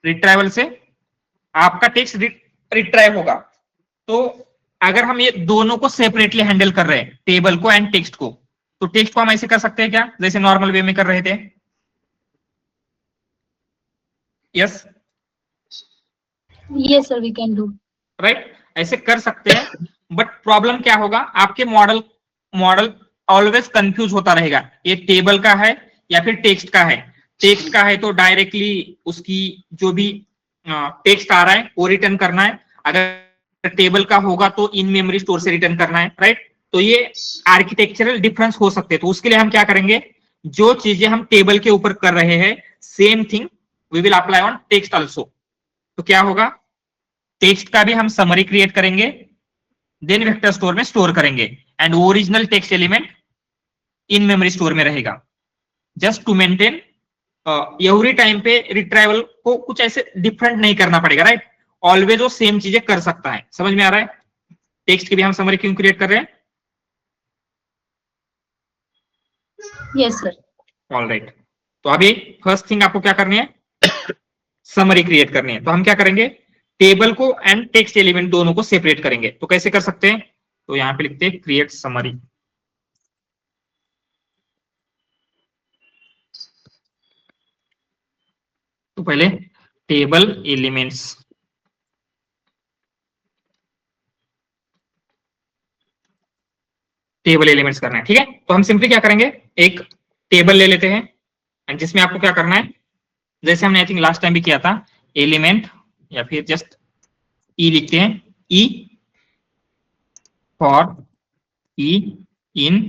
रिट्राइवल से आपका टेक्स्ट रिट्राइव होगा। तो अगर हम ये दोनों को सेपरेटली हैंडल कर रहे हैं, टेबल को एंड टेक्स्ट को, तो टेक्स्ट को हम ऐसे कर सकते हैं क्या, जैसे नॉर्मल वे में कर रहे थे? Yes yes sir, we can do. Right, ऐसे कर सकते हैं। बट प्रॉब्लम क्या होगा, आपके मॉडल ऑलवेज कंफ्यूज होता रहेगा, ये टेबल का है या फिर टेक्स्ट का है। टेक्स्ट का है तो डायरेक्टली उसकी जो भी टेक्स्ट आ रहा है वो रिटर्न करना है, अगर टेबल का होगा तो इन मेमोरी स्टोर से रिटर्न करना है, राइट? तो ये आर्किटेक्चरल डिफरेंस हो सकते हैं। तो उसके लिए हम क्या करेंगे, जो चीजें हम टेबल के ऊपर कर रहे हैं same thing we will apply on text also. तो क्या होगा, टेक्स्ट का भी हम समरी क्रिएट करेंगे, देन वेक्टर स्टोर में स्टोर करेंगे and original text element in memory store में रहेगा, just to maintain every time पे रिट्राइवल को कुछ ऐसे डिफरेंट नहीं करना पड़ेगा, राइट? ऑलवेज वो सेम चीजें कर सकता है। समझ में आ रहा है? टेक्स्ट की भी हम समरी क्यों क्रिएट कर रहे हैं? Yes sir. All right. तो अभी फर्स्ट थिंग आपको क्या करनी है, समरी क्रिएट करनी है। तो हम क्या करेंगे, टेबल को एंड टेक्स्ट एलिमेंट दोनों को सेपरेट करेंगे। तो कैसे कर सकते हैं, तो यहां पे लिखते हैं क्रिएट समरी। तो पहले टेबल एलिमेंट्स, टेबल एलिमेंट्स करना है, ठीक है? तो हम सिंपली क्या करेंगे, एक टेबल ले लेते हैं एंड जिसमें आपको क्या करना है, जैसे हमने आई थिंक लास्ट टाइम भी किया था, एलिमेंट या फिर जस्ट ई लिखते हैं, E for E in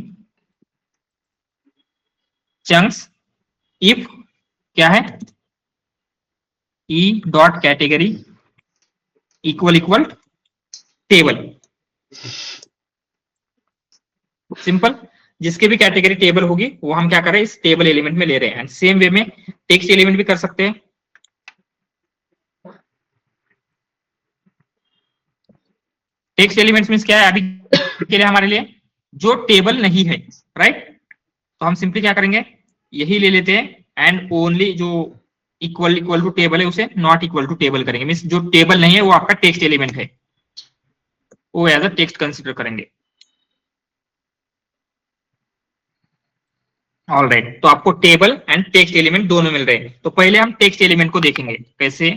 chunks, if क्या है, E dot category equal equal table, simple. जिसके भी कैटेगरी टेबल होगी वो हम क्या कर रहे हैं, इस टेबल एलिमेंट में ले रहे हैं। एंड सेम वे में टेक्स्ट एलिमेंट भी कर सकते हैं। टेक्स्ट एलिमेंट्स मींस क्या है अभी के लिए हमारे लिए, जो टेबल नहीं है, राइट। तो हम सिंपली क्या करेंगे, यही ले लेते हैं एंड ओनली जो इक्वल इक्वल टू टेबल है उसे नॉट इक्वल टू टेबल करेंगे। मींस जो टेबल नहीं है वो आपका टेक्स्ट एलिमेंट है, वो एज अ टेक्स्ट कंसिडर करेंगे। ऑल राइट, तो आपको टेबल एंड टेक्स्ट एलिमेंट दोनों मिल रहे हैं। तो पहले हम टेक्स्ट एलिमेंट को देखेंगे कैसे।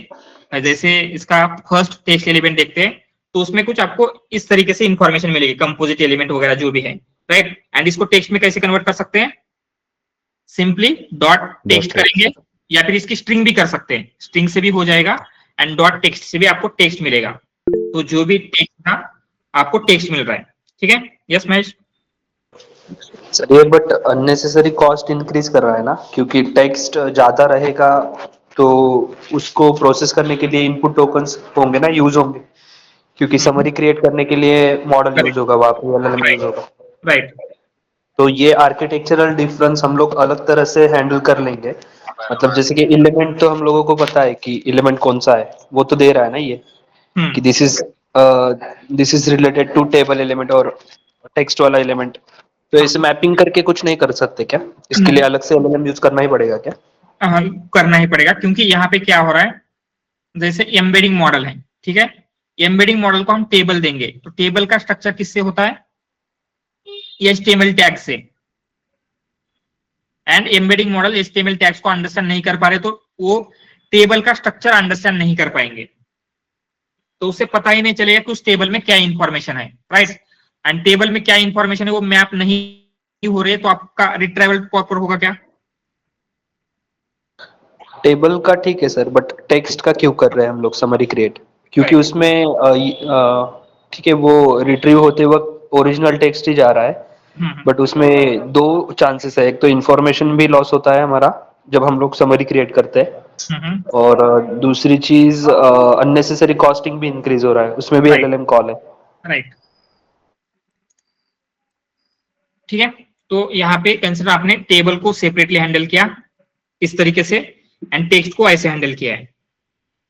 जैसे इसका फर्स्ट टेक्स्ट एलिमेंट देखते हैं, तो उसमें कुछ आपको इस तरीके से इंफॉर्मेशन मिलेगी, कंपोजिट एलिमेंट वगैरह जो भी है, राइट। एंड इसको टेक्स्ट में कैसे कन्वर्ट कर सकते हैं, सिंपली डॉट टेक्स्ट करेंगे, या फिर इसकी स्ट्रिंग भी कर सकते हैं, स्ट्रिंग से भी हो जाएगा एंड डॉट टेक्स्ट से भी आपको टेक्स्ट मिलेगा। तो जो भी टेक्स्ट था आपको टेक्स्ट मिल रहा है, ठीक है। यस महेश। सर ये बट अननेसेसरी कॉस्ट इंक्रीज कर रहा है ना, क्योंकि टेक्स्ट ज्यादा रहेगा तो उसको प्रोसेस करने के लिए इनपुट टोकन्स होंगे ना, यूज होंगे, क्योंकि समरी क्रिएट करने के लिए मॉडल यूज होगा, वहां पे एलएलएम यूज होगा। राइट, तो ये आर्किटेक्चरल डिफरेंस हम लोग अलग तरह से हैंडल कर लेंगे। मतलब जैसे कि एलिमेंट तो हम लोगों को पता है कि एलिमेंट कौन सा है, वो तो दे रहा है ना ये, कि this is related to table element और टेक्स्ट वाला एलिमेंट। तो इसे मैपिंग करके कुछ नहीं कर सकते क्या? इसके लिए अलग से एलएलएम यूज करना ही पड़ेगा क्या? करना ही पड़ेगा, क्योंकि यहाँ पे क्या हो रहा है, जैसे एम्बेडिंग मॉडल है, ठीक है। एम्बेडिंग मॉडल को हम टेबल देंगे, तो टेबल का स्ट्रक्चर किससे होता है, HTML टैग से। And embedding model HTML tags को अंडरस्टैंड नहीं कर पा रहे, तो वो टेबल का स्ट्रक्चर अंडरस्टैंड नहीं कर पाएंगे, तो उसे पता ही नहीं चलेगा कि उस टेबल में क्या इंफॉर्मेशन है, राइट। एंड टेबल में क्या इंफॉर्मेशन है वो मैप नहीं हो रही है, तो आपका रिट्राइवल प्रॉपर होगा क्या? टेबल का ठीक है सर, बट टेक्स्ट का क्यों कर रहे हैं हम लोग समरी क्रिएट? क्योंकि उसमें ठीक है, वो रिट्रीव होते वक्त ओरिजिनल टेक्स्ट ही जा रहा है, बट उसमें दो चांसेस है। एक तो इंफॉर्मेशन भी लॉस होता है हमारा जब हम लोग समरी क्रिएट करते हैं, और दूसरी चीज अननेसेसरी कॉस्टिंग भी इंक्रीज हो रहा है, उसमें भी एलएलएम कॉल है। राइट, ठीक है। तो यहाँ पे कंसिडर आपने टेबल को सेपरेटली हैंडल किया इस तरीके से, एंड टेक्स्ट को ऐसे हैंडल किया है,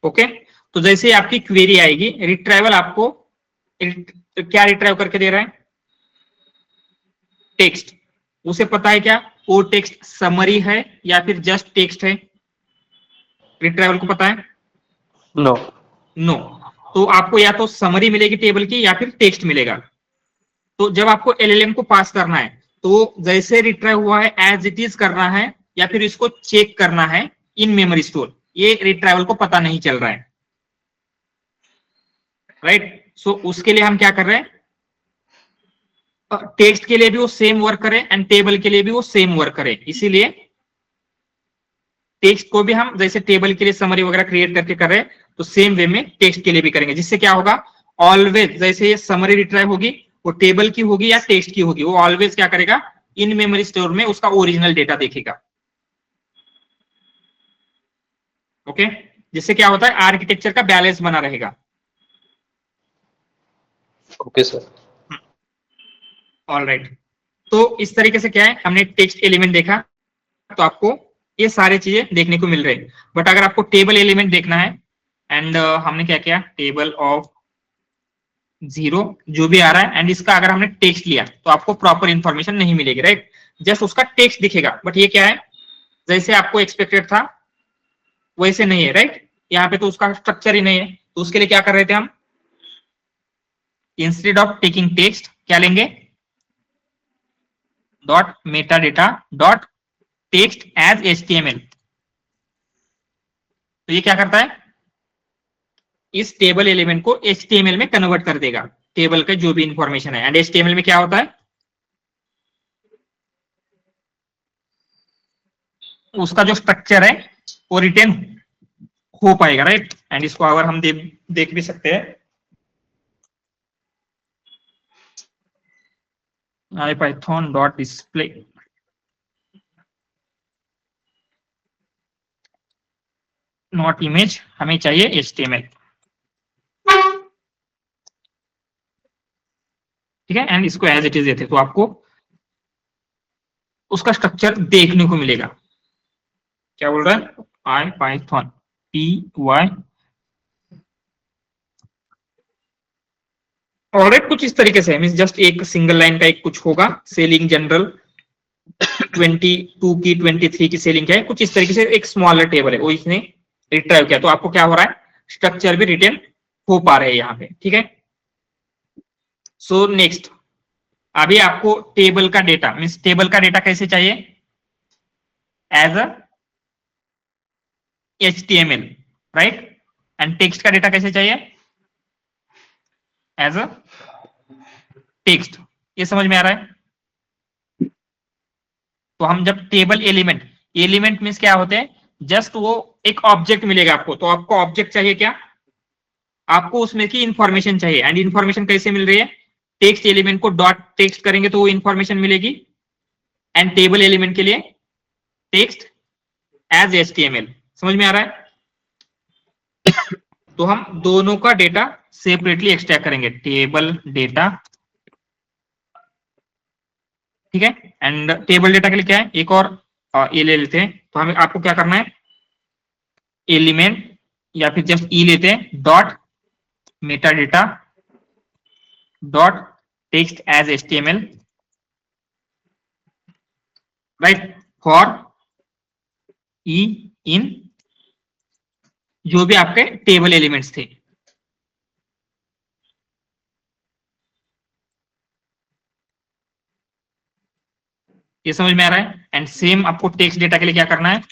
ओके। तो जैसे आपकी क्वेरी आएगी, रिट्राइवल आपको क्या रिट्राइव करके दे रहा है, टेक्स्ट। उसे पता है क्या वो टेक्स्ट समरी है या फिर जस्ट टेक्स्ट है, रिट्राइवल को पता है? No no. तो आपको या तो समरी मिलेगी टेबल की या फिर टेक्स्ट मिलेगा। तो जब आपको एलएलएम को पास करना है, तो जैसे रिट्राइव हुआ है एज इट इज करना है या फिर इसको चेक करना है इन मेमोरी स्टोर, ये रिट्राइवल को पता नहीं चल रहा है, राइट। सो उसके लिए हम क्या कर रहे हैं, टेक्स्ट के लिए भी वो सेम वर्क करे एंड टेबल के लिए भी वो सेम वर्क करे। इसीलिए टेक्स्ट को भी हम जैसे टेबल के लिए समरी वगैरह क्रिएट करके कर रहे हैं, तो सेम वे में टेक्स्ट के लिए भी करेंगे। जिससे क्या होगा, ऑलवेज जैसे ये समरी रिट्राइव होगी, वो टेबल की होगी या टेक्स्ट की होगी, वो ऑलवेज क्या करेगा, इन मेमोरी स्टोर में उसका ओरिजिनल डेटा देखेगा, ओके। जिससे क्या होता है, आर्किटेक्चर का बैलेंस बना रहेगा। Okay sir. ऑल राइट, तो इस तरीके से क्या है, हमने टेक्स्ट एलिमेंट देखा, तो आपको ये सारी चीजें देखने को मिल रही है। बट अगर आपको टेबल एलिमेंट देखना है, एंड हमने क्या किया, टेबल ऑफ 0 जो भी आ रहा है, एंड इसका अगर हमने टेक्स्ट लिया तो आपको प्रॉपर इंफॉर्मेशन नहीं मिलेगी, राइट। जस्ट उसका टेक्स्ट दिखेगा, बट ये क्या है, जैसे आपको एक्सपेक्टेड था वैसे नहीं है, राइट। यहाँ पे तो उसका स्ट्रक्चर ही नहीं है, तो उसके लिए क्या कर रहे थे हम, इंस्टेड ऑफ टेकिंग टेक्स्ट क्या लेंगे, dot meta data dot text as HTML। तो ये क्या करता है, इस टेबल एलिमेंट को HTML में कन्वर्ट कर देगा, टेबल का जो भी इंफॉर्मेशन है। एंड HTML में क्या होता है, उसका जो स्ट्रक्चर है वो रिटेन हो पाएगा, राइट। एंड इसको अगर हम देख भी सकते हैं, IPython dot display not image, हमें चाहिए HTML। ठीक है, एंड इसको एज इट इज देते, तो आपको उसका स्ट्रक्चर देखने को मिलेगा। क्या बोल रहा है, आई पाइथन पी वाई, ऑलराइट, कुछ इस तरीके से मींस जस्ट एक सिंगल लाइन का एक कुछ होगा, सेलिंग जनरल 22 की 23 की सेलिंग क्या है, कुछ इस तरीके से एक स्मॉलर टेबल है वो इसने रिट्राइव किया, तो आपको क्या हो रहा है, स्ट्रक्चर भी रिटेन हो पा रहे हैं यहाँ पे, ठीक है। सो नेक्स्ट, अभी आपको टेबल का डेटा मींस टेबल का डेटा कैसे चाहिए, as a HTML, right, and text का डेटा कैसे चाहिए, एज अ टेक्स्ट। ये समझ में आ रहा है। तो हम जब टेबल एलिमेंट, एलिमेंट मींस क्या होते हैं, जस्ट वो एक ऑब्जेक्ट मिलेगा आपको, तो आपको ऑब्जेक्ट चाहिए क्या, आपको उसमें की इंफॉर्मेशन चाहिए, एंड इंफॉर्मेशन कैसे मिल रही है, text element co dot text करेंगे तो वो इंफॉर्मेशन मिलेगी, एंड टेबल एलिमेंट के लिए टेक्स्ट एज HTML। समझ में आ रहा है। तो हम दोनों का डेटा सेपरेटली एक्सट्रैक्ट करेंगे, टेबल डेटा, ठीक है, एंड टेबल डेटा के लिए क्या है, एक और ये ले लेते हैं, तो हमें आपको क्या करना है, एलिमेंट या फिर जस्ट ई लेते हैं, dot meta data dot text as HTML, right, for E in जो भी आपके टेबल एलिमेंट्स थे। ये समझ में आ रहा है। एंड सेम आपको टेक्स्ट डेटा के लिए क्या करना है,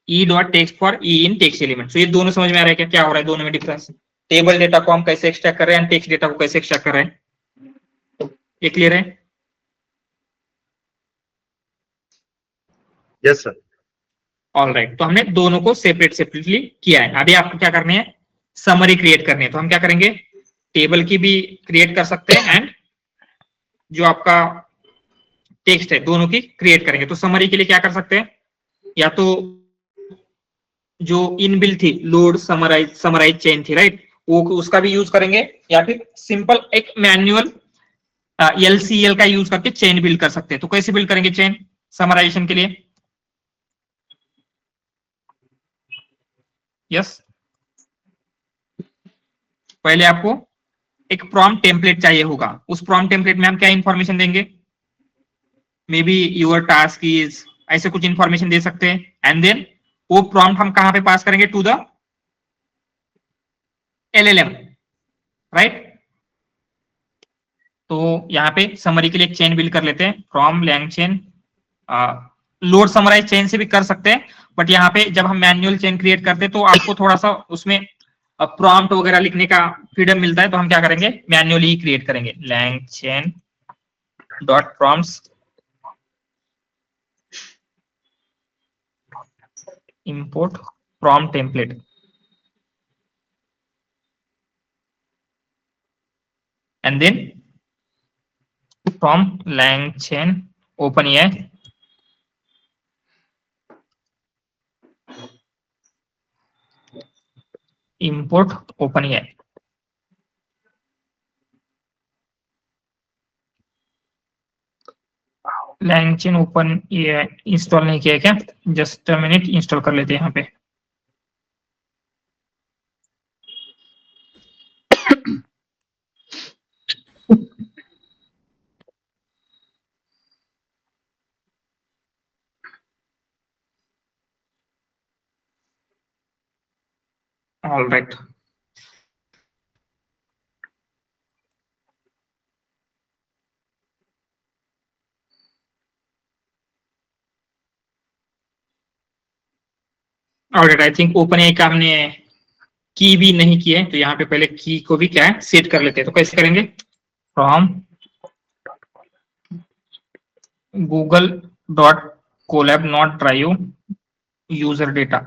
E dot text for E in text element. तो ये दोनों समझ में आ रहा है क्या, क्या हो रहा है दोनों में डिफरेंस, टेबल डेटा को हम कैसे एक्सट्रैक्ट कर रहे हैं, टेक्स्ट डेटा को कैसे एक्सट्रैक्ट कर रहे हैं, ये क्लियर है। Yes, sir. ऑल राइट, तो हमने दोनों को सेपरेटली किया है। अभी आपको क्या करनी है, समरी क्रिएट करनी है, तो हम क्या करेंगे, टेबल की भी क्रिएट कर सकते हैं एंड जो आपका टेक्स्ट है दोनों की क्रिएट करेंगे। तो समरी के लिए क्या कर सकते हैं, या तो जो इनबिल्ट थी लोड समराइज चेन थी, राइट, वो उसका भी यूज करेंगे, या फिर सिंपल एक मैनुअल LCL का यूज करके चेन बिल्ड कर सकते हैं। तो कैसे बिल्ड करेंगे चेन समराइजेशन के लिए, यस, पहले आपको एक प्रॉम्प्ट टेम्पलेट चाहिए होगा, उस प्रॉम्प्ट टेम्पलेट में हम क्या इंफॉर्मेशन देंगे, may be your task is, ऐसे कुछ इंफॉर्मेशन दे सकते हैं, एंड देन वो प्रॉम्प्ट हम कहां पे पास करेंगे, टू द LLM, राइट। तो यहाँ पे समरी के लिए एक चेन बिल्ड कर लेते हैं, from LangChain, load summarise chain से भी कर सकते हैं, बट यहाँ पे जब हम मैन्युअल चेन क्रिएट करते हैं तो आपको थोड़ा सा उसमें प्रॉम्प्ट वगैरह लिखने का फ्रीडम मिलता है, तो हम क्या करेंगे, मैन्युअली ही क्रिएट करेंगे, LangChain dot prompts import prompt template, and then from LangChain OpenAI import OpenAI। LangChain OpenAI install नहीं किया क्या, जस्ट अ मिनट, इंस्टॉल कर लेते हैं यहाँ पे। All right, alright, I think OpenAI का हमने की भी नहीं की है, तो यहाँ पे पहले की को भी क्या है सेट कर लेते हैं। तो कैसे करेंगे, from google.colab not drive user data,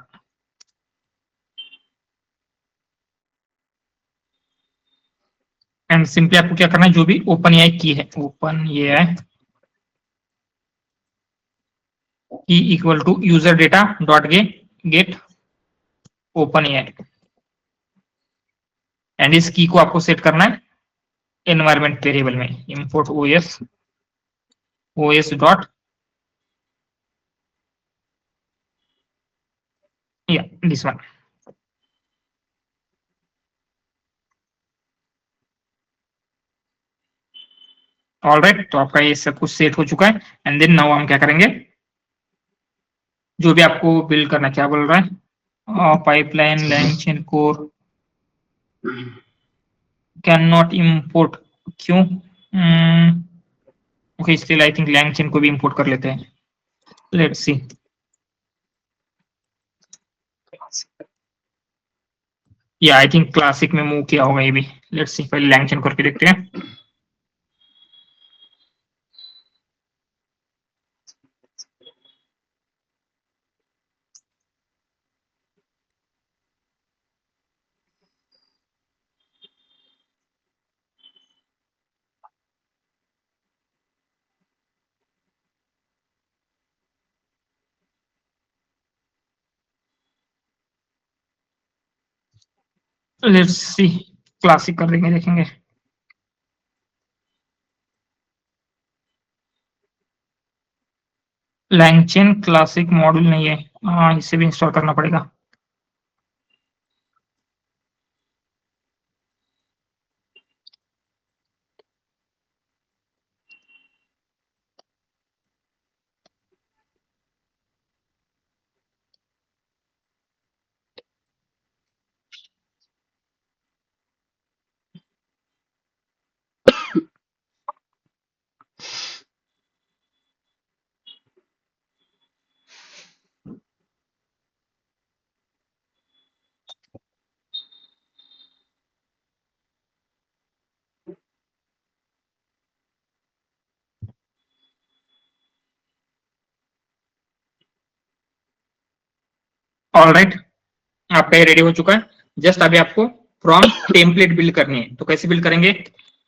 and simply आपको क्या करना है, जो भी OpenAI की है, OpenAI key equal to user data dot get OpenAI, and इस की को आपको सेट करना है एनवायरमेंट वेरिएबल में, इंपोर्ट os डॉट या दिस वन। ऑलराइट, तो आपका ये सब कुछ सेट हो चुका है। एंड देन नाउ हम क्या करेंगे, जो भी आपको बिल्ड करना, क्या बोल रहा है, pipeline LangChain core can not import, क्यों? Okay, still I think LangChain को भी इंपोर्ट कर लेते हैं। लेट्स सी, या आई थिंक क्लासिक में मूव किया होगा ये भी। लेट्स सी, पहले लैंगचेन करके देखते हैं। लेट्स सी, क्लासिक कर देंगे, देखेंगे। लैंगचेन क्लासिक मॉड्यूल नहीं है, हाँ इसे भी इंस्टॉल करना पड़ेगा। ऑलराइट, आपका ये रेडी हो चुका है। जस्ट अभी आपको फ्रॉम टेम्पलेट बिल्ड करनी है। तो कैसे बिल्ड करेंगे,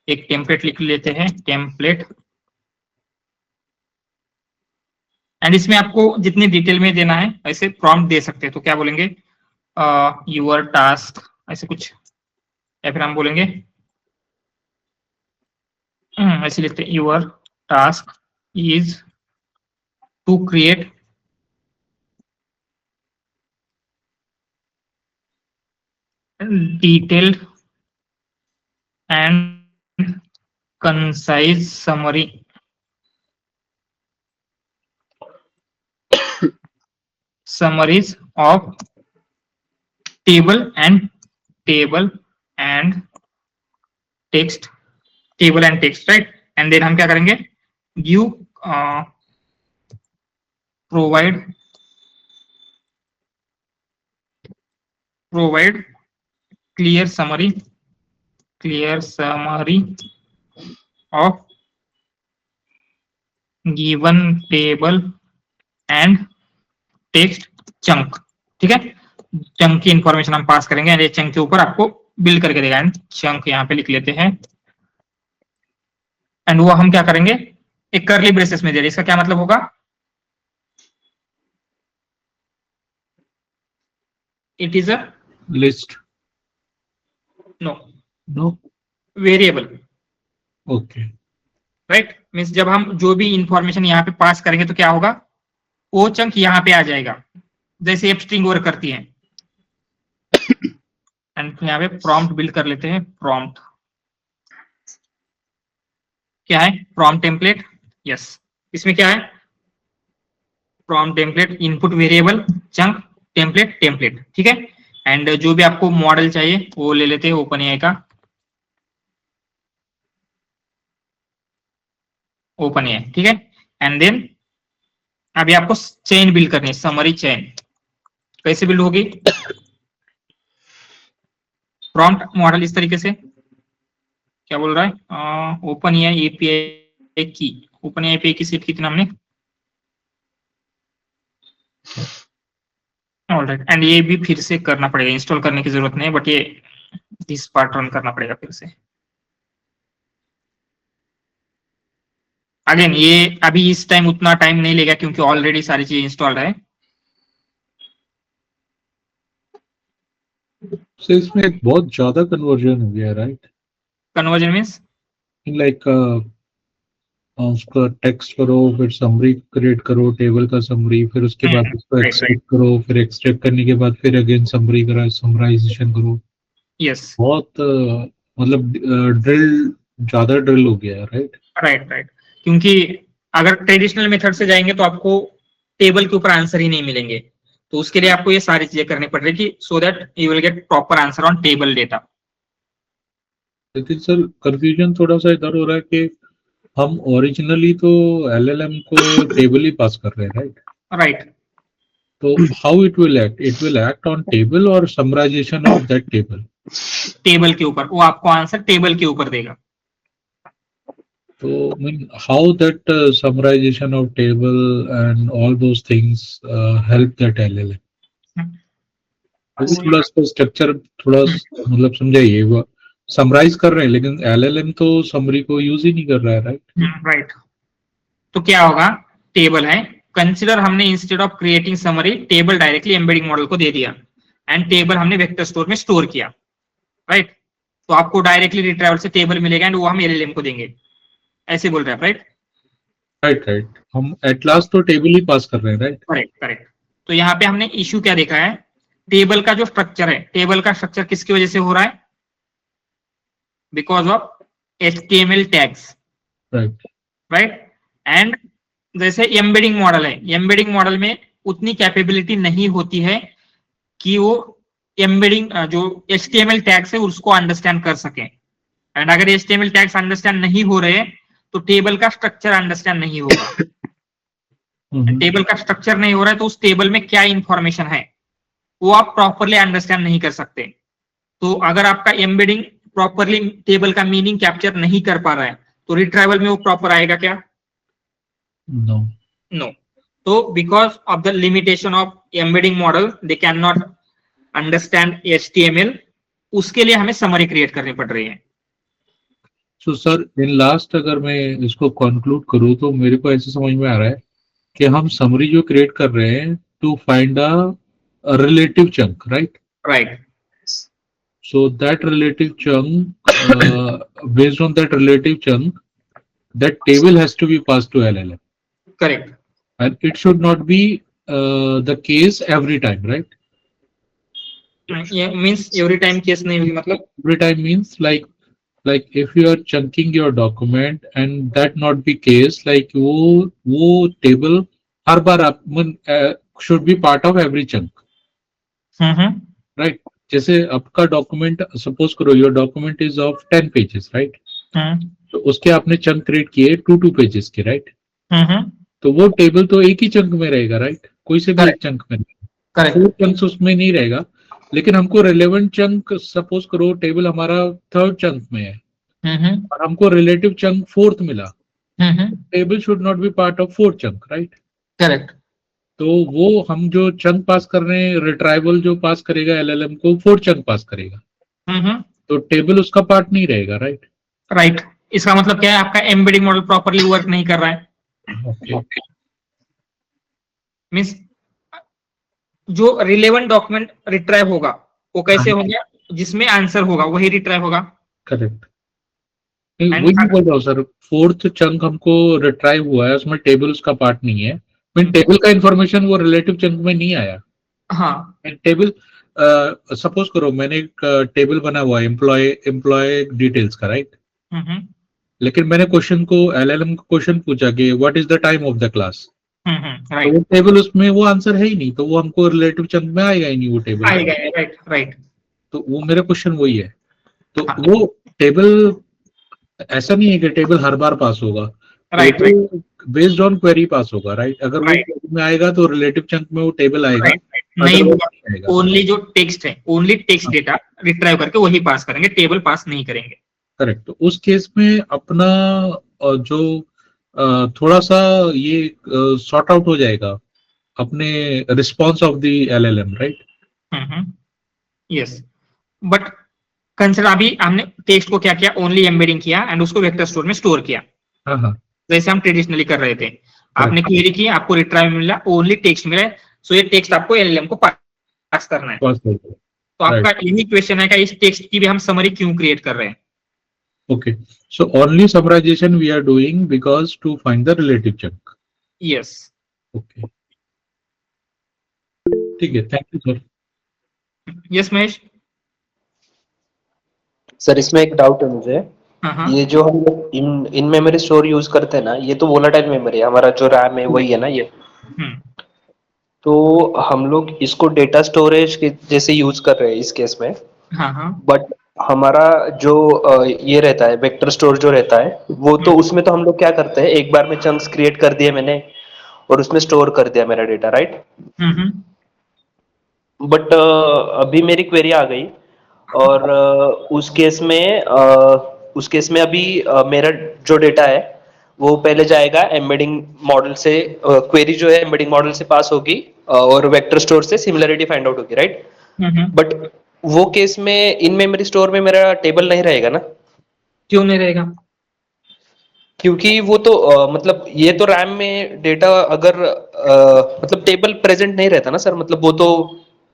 एक टेम्पलेट लिख लेते हैं, टेम्पलेट, एंड इसमें आपको जितनी डिटेल में देना है ऐसे प्रॉम्प्ट दे सकते हैं। तो क्या बोलेंगे, यूर टास्क, ऐसे कुछ, या फिर हम बोलेंगे ऐसे लिखते हैं, your task is to create detailed and concise summary summaries of table and text, right? And then हम क्या करेंगे, give provide clear summary of given table and text chunk, ठीक है। चंक की इंफॉर्मेशन हम पास करेंगे एंड ये चंक के ऊपर आपको बिल्ड करके देगा। एंड चंक यहाँ पे लिख लेते हैं, एंड वो हम क्या करेंगे, एक कर्ली ब्रेसेस में दे रहे। इसका क्या मतलब होगा, it is a list, no variable, okay, right. Means जब हम जो भी इंफॉर्मेशन यहाँ पे पास करेंगे तो क्या होगा, वो चंक यहाँ पे आ जाएगा, जैसे एफ स्ट्रिंग वर्क करती है। एंड यहाँ पे प्रॉम्प्ट बिल्ड कर लेते हैं। प्रॉम्प्ट क्या है, प्रॉम्प्ट टेम्पलेट, यस। इसमें क्या है, prompt template, input variable, chunk, template, ठीक है। एंड जो भी आपको मॉडल चाहिए वो ले लेते हैं ओपन एआई का, ओपन एआई, ठीक है। एंड देन अभी आपको चेन बिल्ड करनी है, समरी चेन। कैसे बिल्ड होगी, प्रॉम्प्ट मॉडल इस तरीके से, क्या बोल रहा है, ओपन एआई एपीआई की, ओपन एआई एपीआई की सेट की थी हमने, ऑलराइट। एंड ये भी फिर से करना पड़ेगा, इंस्टॉल करने की जरूरत नहीं, बट ये दिस पार्ट रन करना पड़ेगा फिर से। अगेन ये अभी इस टाइम उतना टाइम नहीं लेगा क्योंकि ऑलरेडी सारी चीजें इंस्टॉल्ड है। So इसमें एक बहुत ज्यादा कन्वर्जन हो गया, राइट? कन्वर्जन मीन्स लाइक उसका टेक्स्ट करो, फिर समरी क्रिएट करो, टेबल का समरी, फिर उसके बाद उसको right, एक्सट्रैक्ट करो, फिर एक्सट्रैक्ट करने के बाद फिर अगेन समरी करो, समराइजेशन करो। यस, बहुत मतलब ड्रिल, ज्यादा ड्रिल हो गया है, राइट? राइट। क्योंकि अगर ट्रेडिशनल मेथड से जाएंगे तो आपको टेबल के ऊपर आंसर ही नहीं मिलेंगे, तो उसके लिए आपको ये सारी चीजें करनी पड़ रही कि so that you will get proper answer on table data. लेकिन सर कंफ्यूजन थोड़ा सा इधर हो रहा है कि हम ओरिजिनली तो एलएलएम को टेबल ही पास कर रहे हैं, राइट? राइट, तो how it will act on table और summarisation of that table? Table के ऊपर वो आपको आंसर टेबल के ऊपर देगा। So, I mean, how that summarization of table and all those things help that LLM? वो भी थोड़ा सा स्ट्रक्चर थोड़ा मतलब समझाइए। वो समराइज कर रहे हैं लेकिन LLM तो समरी को यूज ही नहीं कर रहा है, राइट? राइट, तो क्या होगा, टेबल है, कंसिडर हमने instead of creating summary table directly embedding model को दे दिया एंड टेबल हमने वेक्टर स्टोर में स्टोर किया, राइट? तो आपको डायरेक्टली रिट्राइवल से टेबल मिलेगा एंड वो हम एलएलएम को देंगे, ऐसे बोल रहे हैं, राइट? राइट। हम एट लास्ट तो टेबल ही पास कर रहे हैं, राइट? करेक्ट। तो यहाँ पे हमने इश्यू क्या देखा है, टेबल का जो स्ट्रक्चर है, टेबल का स्ट्रक्चर किसकी वजह से हो रहा है? Because of HTML tags, right? And जैसे एम्बेडिंग मॉडल है, एम्बेडिंग मॉडल में उतनी कैपेबिलिटी नहीं होती है कि वो एम्बेडिंग जो HTML टैग्स है उसको अंडरस्टैंड कर सके, एंड अगर HTML टैग्स अंडरस्टैंड नहीं हो रहे तो टेबल का स्ट्रक्चर अंडरस्टैंड नहीं होगा। टेबल का स्ट्रक्चर नहीं हो रहा है तो उस टेबल में क्या इंफॉर्मेशन है वो आप प्रॉपरली अंडरस्टैंड नहीं कर सकते। तो अगर आपका एम्बेडिंग प्रॉपरली टेबल का मीनिंग कैप्चर नहीं कर पा रहा है तो रिट्राइवल में वो प्रॉपर आएगा क्या? नो। तो because of the limitation of embedding model they can not understand HTML, उसके लिए हमें समरी क्रिएट करनी पड़ रही है। सो सर इन लास्ट अगर मैं इसको कंक्लूड करूँ तो मेरे को ऐसे समझ में आ रहा है कि हम समरी जो क्रिएट कर रहे हैं to find a relative chunk, right? Right. So that relative chunk, based on that relative chunk, that table has to be passed to LLM. Correct. And it should not be the case every time, right? Yeah, means every time case नहीं होगी, मतलब every time means like if you are chunking your document and that not be case, like वो table हर बार आप should be part of every chunk, right? जैसे आपका document suppose करो your document is of 10 pages, right? तो उसके आपने chunk create किए 2 pages के, राइट? तो वो टेबल तो एक ही चंक में रहेगा, राइट? कोई से भी एक चंक में, फोर चंक्स उसमें नहीं रहेगा, लेकिन हमको रिलेवेंट चंक सपोज करो टेबल हमारा 3rd चंक में है और हमको रिलेटिव चंक 4th मिला, table should not be part of 4th chunk, right? Correct. तो वो हम जो चंक पास कर रहे हैं, रिट्राइवल जो पास करेगा LLM को 4th चंक पास करेगा, तो टेबल उसका पार्ट नहीं रहेगा, राइट? राइट। इसका मतलब क्या है, आपका एम्बेडिंग मॉडल प्रॉपर्ली वर्क नहीं कर रहा है। मींस जो रिलेवेंट डॉक्यूमेंट रिट्राइव होगा वो कैसे होगा, जिसमें आंसर होगा वही रिट्राइव होगा। करेक्ट। वही बोल रहा हूँ सर, 4th चंक हमको रिट्राइव हुआ है, उसमें टेबल उसका पार्ट नहीं है, टेबल का इंफॉर्मेशन वो रिलेटिव चंक में नहीं आया। हाँ, टेबल सपोज करो मैंने एक टेबल बना हुआ है एम्प्लॉय डिटेल्स का, राइट? लेकिन मैंने क्वेश्चन को LLM को क्वेश्चन पूछा कि what is the time of the class, तो वो टेबल उसमें वो आंसर है ही नहीं, तो वो हमको रिलेटिव चंक में आएगा ही नहीं वो टेबल, आएगा। राइट। तो वो मेरा क्वेश्चन वही है। तो वो टेबल ऐसा नहीं है कि टेबल हर बार पास होगा, राइट। बेस्ड ऑन क्वेरी पास होगा, राइट? अगर वो क्वेरी में आएगा तो रिलेटिव चंक में वो टेबल आएगा, नहीं होगा, ओनली जो टेक्स्ट है, ओनली टेक्स्ट डेटा रिट्राइव करके वही पास करेंगे, टेबल पास नहीं करेंगे। करेक्ट। तो उस केस में अपना जो थोड़ा सा ये सॉर्ट आउट हो जाएगा अपने response of the LLM, right? Yes, but consider अभी हमने टेक्स्ट को क्या किया, ओनली एम्बेडिंग किया एंड उसको वेक्टर स्टोर में स्टोर किया, जैसे हम ट्रेडिशनली कर रहे थे। आपने क्वेरी की, आपको रिट्राइव मिला, ओनली टेक्स्ट मिला, सो ये टेक्स्ट आपको LLM को पास करना है। तो आपका यही क्वेश्चन है कि इस टेक्स्ट की भी हम समरी क्यों क्रिएट कर रहे हैं. Okay. So only summarization we are doing because to find the relative chunk. Yes. Okay. ठीक है. Thank you, sir. Yes Mahesh. Sir इसमें एक डाउट है मुझे, हाँ. ये जो हम लोग इन मेमोरी स्टोर यूज करते हैं ना, ये तो वोलाटाइल मेमोरी है, हमारा जो रैम है वही है ना ये. तो हम लोग इसको डेटा स्टोरेज के जैसे यूज कर रहे हैं इस केस में. हाँ. बट हमारा जो ये रहता है वेक्टर स्टोर जो रहता है, वो तो उसमें तो हम लोग क्या करते हैं, एक बार में चंक्स क्रिएट कर दिए मैंने और उसमें स्टोर कर दिया मेरा डेटा, राइट. बट अभी मेरी क्वेरी आ गई और उस केस में अभी मेरा जो डेटा है वो पहले जाएगा एम्बेडिंग मॉडल से, क्वेरी जो है एम्बेडिंग मॉडल से पास होगी और वेक्टर स्टोर से सिमिलरिटी फाइंड आउट होगी, राइट. बट वो केस में इन मेमोरी स्टोर में मेरा टेबल नहीं रहेगा ना. क्यों नहीं रहेगा? क्योंकि वो तो मतलब ये तो रैम में डेटा अगर मतलब टेबल प्रेजेंट नहीं रहता ना सर, मतलब वो तो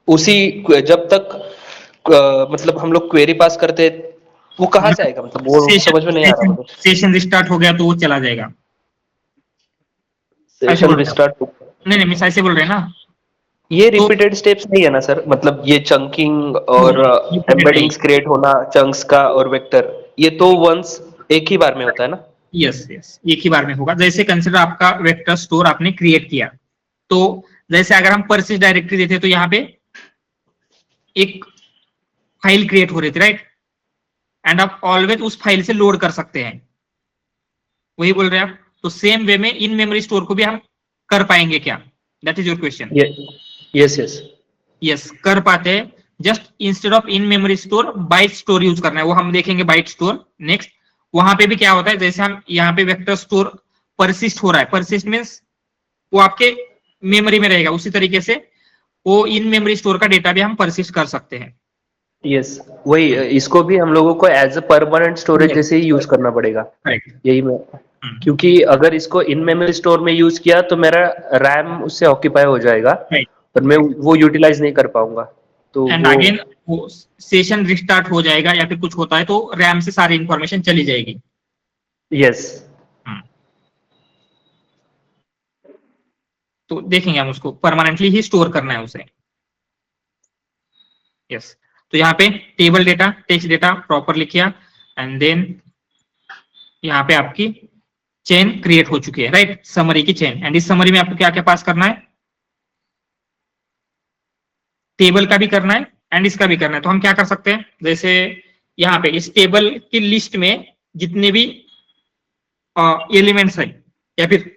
उसी जब तक मतलब हम लोग क्वेरी पास करते वो कहाँ से आएगा, मतलब वो समझ में नहीं आ रहा मुझे. सेशन रिस्टार्ट हो गया तो वो चला जाएगा. ऐसे सेशन बोल रहे हैं आप? रिस्टार्ट. नहीं मिस ऐसे बोल रहे हैं ना. ये तो रिपीटेड स्टेप्स नहीं है ना सर, मतलब ये चंकिंग और एम्बेडिंग्स क्रिएट होना चंक्स का और वेक्टर, ये तो वंस एक ही बार में होता है ना. यस एक ही बार में होगा. जैसे कंसिडर आपका वेक्टर स्टोर आपने क्रिएट किया, तो जैसे अगर हम परसिस्ट डायरेक्टरी देते तो यहाँ पे एक फाइल क्रिएट हो रही थी, राइट. एंड आप ऑलवेज उस फाइल से लोड कर सकते हैं. वही बोल रहे हैं आप. तो सेम वे में इन मेमोरी स्टोर को भी हम कर पाएंगे क्या? That is your question. Yes yes yes कर पाते हैं. Just instead of in memory store byte store use करना है, वो हम देखेंगे बाइट स्टोर नेक्स्ट. वहां पे भी क्या होता है, जैसे हम यहाँ पे वेक्टर स्टोर परसिस्ट हो रहा है, परसिस्ट मींस वो आपके मेमोरी में रहेगा, उसी तरीके से वो इन मेमोरी स्टोर का डेटा भी हम परसिस्ट कर सकते हैं. यस वही, इसको भी हम लोगों को एज अ परमानेंट स्टोरेज जैसे ही यूज करना पड़ेगा. राइट. यही मैं, क्योंकि अगर इसको इन मेमोरी स्टोर में यूज किया तो मेरा रैम उससे ऑक्यूपाई हो जाएगा राइट. और मैं वो यूटिलाइज नहीं कर पाऊंगा. तो एंड अगेन वो सेशन रिस्टार्ट हो जाएगा या फिर कुछ होता है तो रैम से सारी इंफॉर्मेशन चली जाएगी. यस. तो देखेंगे हम उसको परमानेंटली ही स्टोर करना है उसे. यस. तो यहाँ पे table data text data proper लिखिया एंड देन यहाँ पे आपकी चेन क्रिएट हो चुकी है, राइट. समरी की चेन. एंड इस समरी में आपको क्या क्या पास करना है, टेबल का भी करना है एंड इसका भी करना है. तो हम क्या कर सकते हैं, जैसे यहाँ पे इस टेबल की लिस्ट में जितने भी एलिमेंट्स है या फिर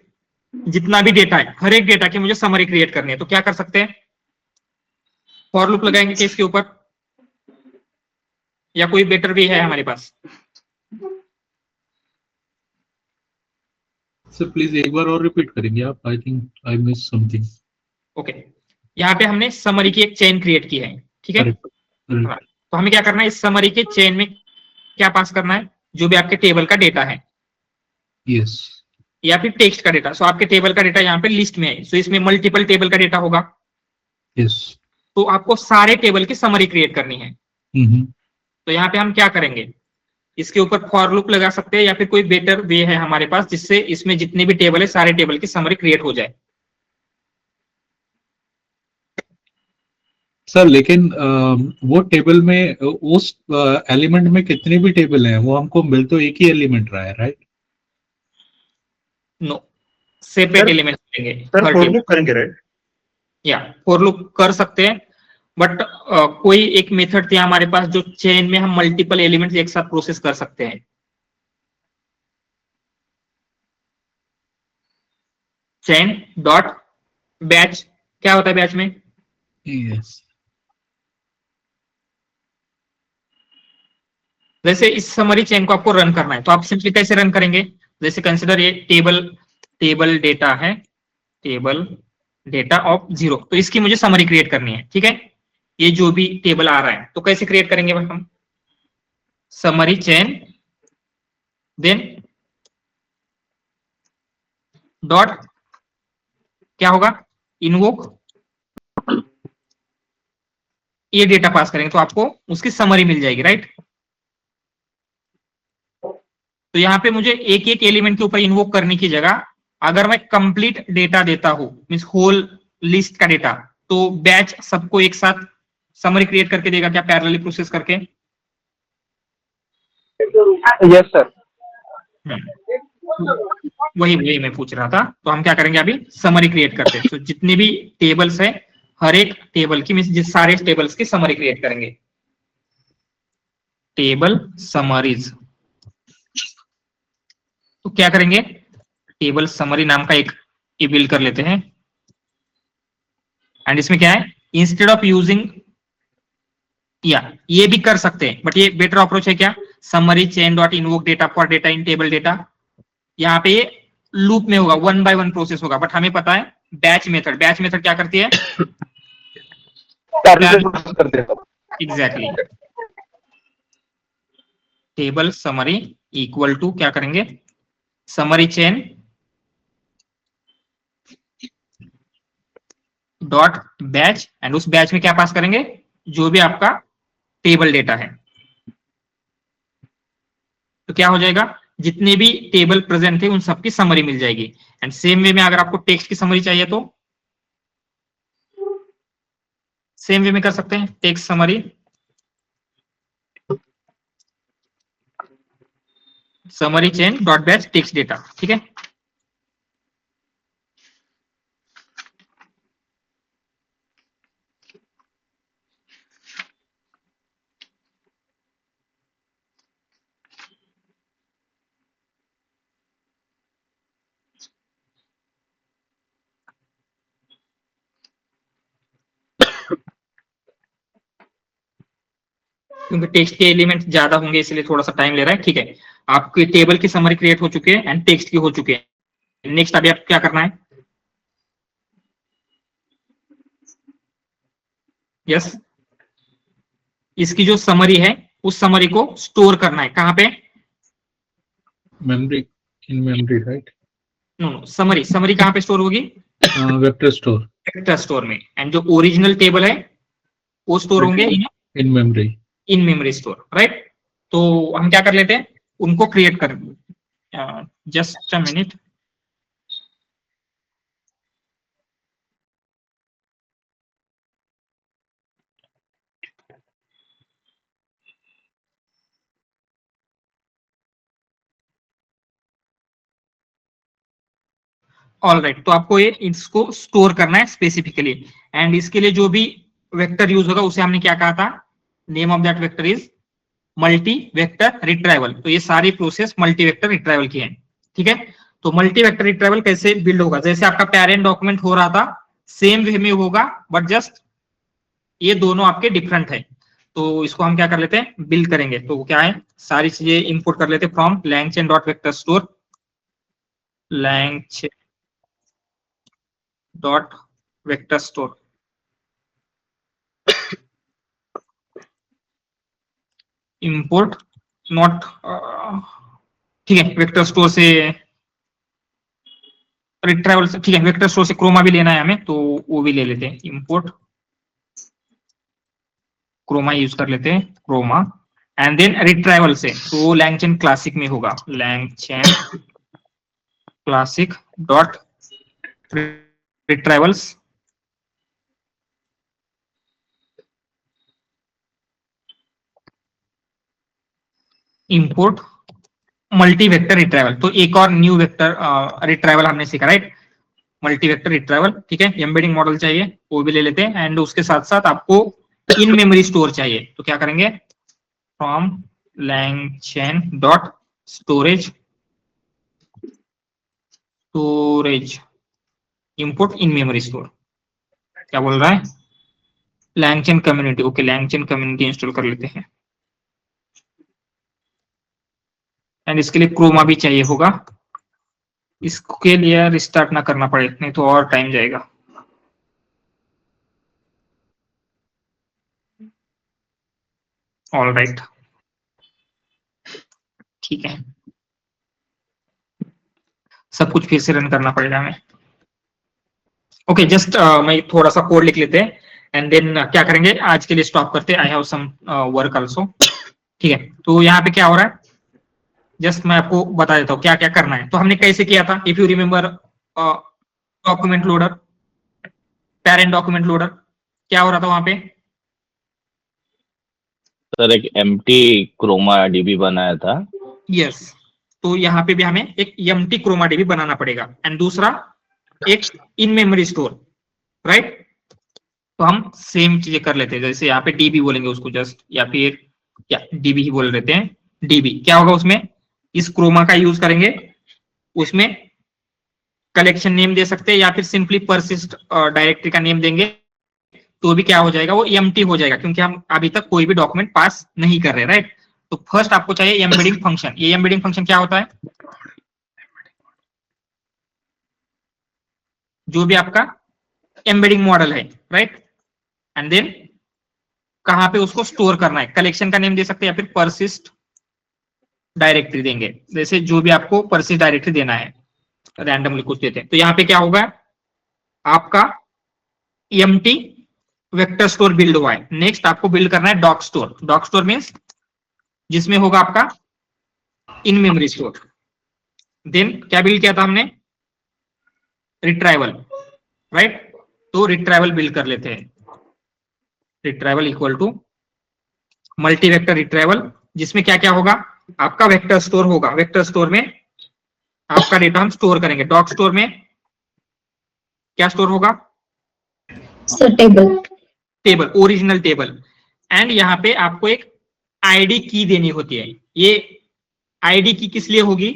जितना भी डेटा है, हर एक डेटा की मुझे समरी क्रिएट करनी है. तो क्या कर सकते हैं, फॉर लूप लगाएंगे कि इसके ऊपर, या कोई बेटर भी है हमारे पास. सर प्लीज एक बार और रिपीट करेंगे आप, I think I miss something. Okay. यहाँ पे हमने समरी की एक चेन क्रिएट की है, ठीक है. तो हमें क्या करना है, इस समरी के चेन में क्या पास करना है, जो भी आपके टेबल का डेटा है. यस. या फिर टेक्स्ट का डेटा. सो आपके टेबल का डेटा यहाँ पे लिस्ट में है, सो इसमें मल्टीपल टेबल का डेटा होगा. यस. तो आपको सारे टेबल की समरी क्रिएट करनी है. तो यहाँ पे हम क्या करेंगे, इसके ऊपर फॉर लूप लगा सकते हैं या फिर कोई बेटर वे है हमारे पास जिससे इसमें जितने भी टेबल है सारे टेबल की समरी क्रिएट हो जाए. सर लेकिन वो टेबल में उस एलिमेंट में कितने भी टेबल हैं, वो हमको मिल तो एक ही एलिमेंट रहा है, राइट. नो, सेपरेट एलिमेंट लेंगे. सर फॉर लूप करेंगे, राइट. या फॉर लूप कर सकते हैं, बट कोई एक मेथड थी हमारे पास जो चेन में हम मल्टीपल एलिमेंट्स एक साथ प्रोसेस कर सकते हैं. Chain dot batch. क्या होता है बैच में, यस. जैसे इस समरी चेन को आपको रन करना है तो आप सिंपली कैसे रन करेंगे, जैसे कंसिडर ये टेबल डेटा है, टेबल डेटा ऑफ 0. तो इसकी मुझे समरी क्रिएट करनी है, ठीक है. ये जो भी टेबल आ रहा है तो कैसे क्रिएट करेंगे हम, समरी चेन देन डॉट क्या होगा, इनवोक ये डेटा पास करेंगे तो आपको उसकी समरी मिल जाएगी, राइट। तो यहाँ पे मुझे एक एक एलिमेंट के ऊपर इन्वोक करने की जगह अगर मैं कंप्लीट डेटा देता हूं, मीन्स होल लिस्ट का डेटा, तो बैच सबको एक साथ समरी क्रिएट करके देगा क्या, पैरेलली प्रोसेस करके? Yes sir. वही वही मैं पूछ रहा था। तो हम क्या करेंगे, अभी समरी क्रिएट करते हैं। तो जितने भी टेबल्स है, हर एक टेबल की, मीन्स जिस सारे टेबल्स की समरी क्रिएट करेंगे, टेबल समरीज। तो क्या करेंगे, टेबल समरी नाम का एक बिल्ड कर लेते हैं। एंड इसमें क्या है, इंस्टेड ऑफ यूजिंग, या ये भी कर सकते हैं बट ये बेटर अप्रोच है क्या, summary chain dot invoke data for data in table data. यहाँ पे लूप में होगा, 1 by 1 प्रोसेस होगा, बट हमें पता है बैच मेथड क्या करती है, exactly. Table summary equal to क्या करेंगे, summary chain dot batch, and उस बैच में क्या पास करेंगे, जो भी आपका टेबल डेटा है। तो क्या हो जाएगा, जितने भी टेबल प्रेजेंट थे उन सबकी समरी मिल जाएगी। एंड सेम वे में अगर आपको टेक्स्ट की समरी चाहिए तो सेम वे में कर सकते हैं, text summary, summary chain dot batch text data, ठीक है। क्योंकि टेक्स्ट के एलिमेंट ज्यादा होंगे इसलिए थोड़ा सा टाइम ले रहा है, ठीक है। आपके टेबल की समरी क्रिएट हो चुके हैं एंड टेक्स्ट की हो चुके हैं। नेक्स्ट अभी आपको क्या करना है, यस, इसकी जो समरी है उस समरी को स्टोर करना है, कहां पे, memory, in memory, right. No no, summary कहां पे स्टोर होगी, वेक्टर स्टोर, वेक्टर स्टोर में। एंड जो ओरिजिनल टेबल है वो स्टोर होंगे in memory, in memory store, right. तो हम क्या कर लेते हैं, उनको क्रिएट कर, just a minute. All right, तो आपको ये इसको स्टोर करना है स्पेसिफिकली। एंड इसके लिए जो भी वेक्टर यूज होगा उसे हमने क्या कहा था, name of that vector is multi vector retrieval. तो ये सारी प्रोसेस मल्टी वेक्टर रिट्राइवल की है, ठीक है। तो मल्टी वेक्टर रिट्राइवल कैसे बिल्ड होगा, जैसे आपका पेरेंट डॉक्यूमेंट हो रहा था सेम वे में होगा, बट जस्ट ये दोनों आपके डिफरेंट है। तो इसको हम क्या कर लेते हैं, बिल्ड करेंगे। तो क्या है, सारी चीजें इंपोर्ट कर लेते हैं from langchain dot vector store, langchain dot vector store, import not, ठीक है, वेक्टर स्टोर से रिट्राइवल से, ठीक है, वेक्टर स्टोर से क्रोमा भी लेना है हमें तो वो भी ले लेते हैं, इंपोर्ट क्रोमा यूज कर लेते हैं, क्रोमा। एंड देन रिट्राइवल से, तो langchain क्लासिक में होगा, langchain classic dot retrievals, import multi vector retrieval. तो एक और न्यू वेक्टर रिट्राइवल हमने सीखा, राइट, मल्टी वेक्टर रिट्राइवल, ठीक है। एम्बेडिंग मॉडल चाहिए वो भी ले लेते हैं। एंड उसके साथ साथ आपको इन मेमोरी स्टोर चाहिए, तो क्या करेंगे, from langchain dot storage import in memory store. क्या बोल रहा है, langchain community, okay, langchain community install कर लेते हैं। एंड इसके लिए क्रोमा भी चाहिए होगा, इसके लिए रिस्टार्ट ना करना पड़े, नहीं तो और टाइम जाएगा। ऑल राइट, ठीक है, सब कुछ फिर से रन करना पड़ेगा हमें। ओके, जस्ट मैं थोड़ा सा कोड लिख लेते हैं। एंड देन क्या करेंगे, आज के लिए स्टॉप करते, I have some work also. ठीक है, तो यहाँ पे क्या हो रहा है, जस्ट मैं आपको बता देता हूँ क्या क्या करना है। तो हमने कैसे किया था, if you remember, document loader, parent document loader, क्या हो रहा था वहां पे? सर एक एम्प्टी क्रोमा डीबी बनाया था। यस, तो यहाँ पे भी हमें एक एम्प्टी क्रोमा डीबी बनाना पड़ेगा, एंड दूसरा एक इन मेमोरी स्टोर, राइट। तो हम सेम चीजें कर लेते हैं, जैसे यहाँ पे डीबी बोलेंगे उसको जस्ट, या फिर क्या डीबी ही बोल लेते हैं। डीबी क्या होगा, उसमें इस क्रोमा का यूज करेंगे, उसमें कलेक्शन नेम दे सकते हैं या फिर सिंपली परसिस्ट डायरेक्टरी का नेम देंगे, तो भी क्या हो जाएगा, वो एम्प्टी हो जाएगा, क्योंकि हम अभी तक कोई भी डॉक्यूमेंट पास नहीं कर रहे, राइट। तो फर्स्ट आपको चाहिए एम्बेडिंग फंक्शन। ये एम्बेडिंग फंक्शन क्या होता है, जो भी आपका एम्बेडिंग मॉडल है, राइट, एंड देन कहां पे उसको स्टोर करना है, कलेक्शन का नेम दे सकते हैं या फिर परसिस्ट डायरेक्टरी देंगे, जैसे जो भी आपको परसिस्ट डायरेक्टरी देना है, रैंडमली कुछ देते हैं। तो यहाँ पे क्या होगा, आपका एम्प्टी वेक्टर स्टोर बिल्ड हुआ है। नेक्स्ट आपको बिल्ड करना है doc store. Doc store means जिसमें होगा आपका इन मेमोरी स्टोर। देन क्या बिल्ड किया था हमने, रिट्राइवल, राइट। तो रिट्राइवल बिल्ड कर लेते हैं, retrieval equal to multi vector retrieval, जिसमें क्या क्या होगा, आपका वेक्टर स्टोर होगा। वेक्टर स्टोर में आपका डेटा हम स्टोर करेंगे। डॉक स्टोर में क्या स्टोर होगा, sir table. Table, original table. And यहाँ पे आपको एक आईडी की देनी होती है। ये आईडी की किस लिए होगी,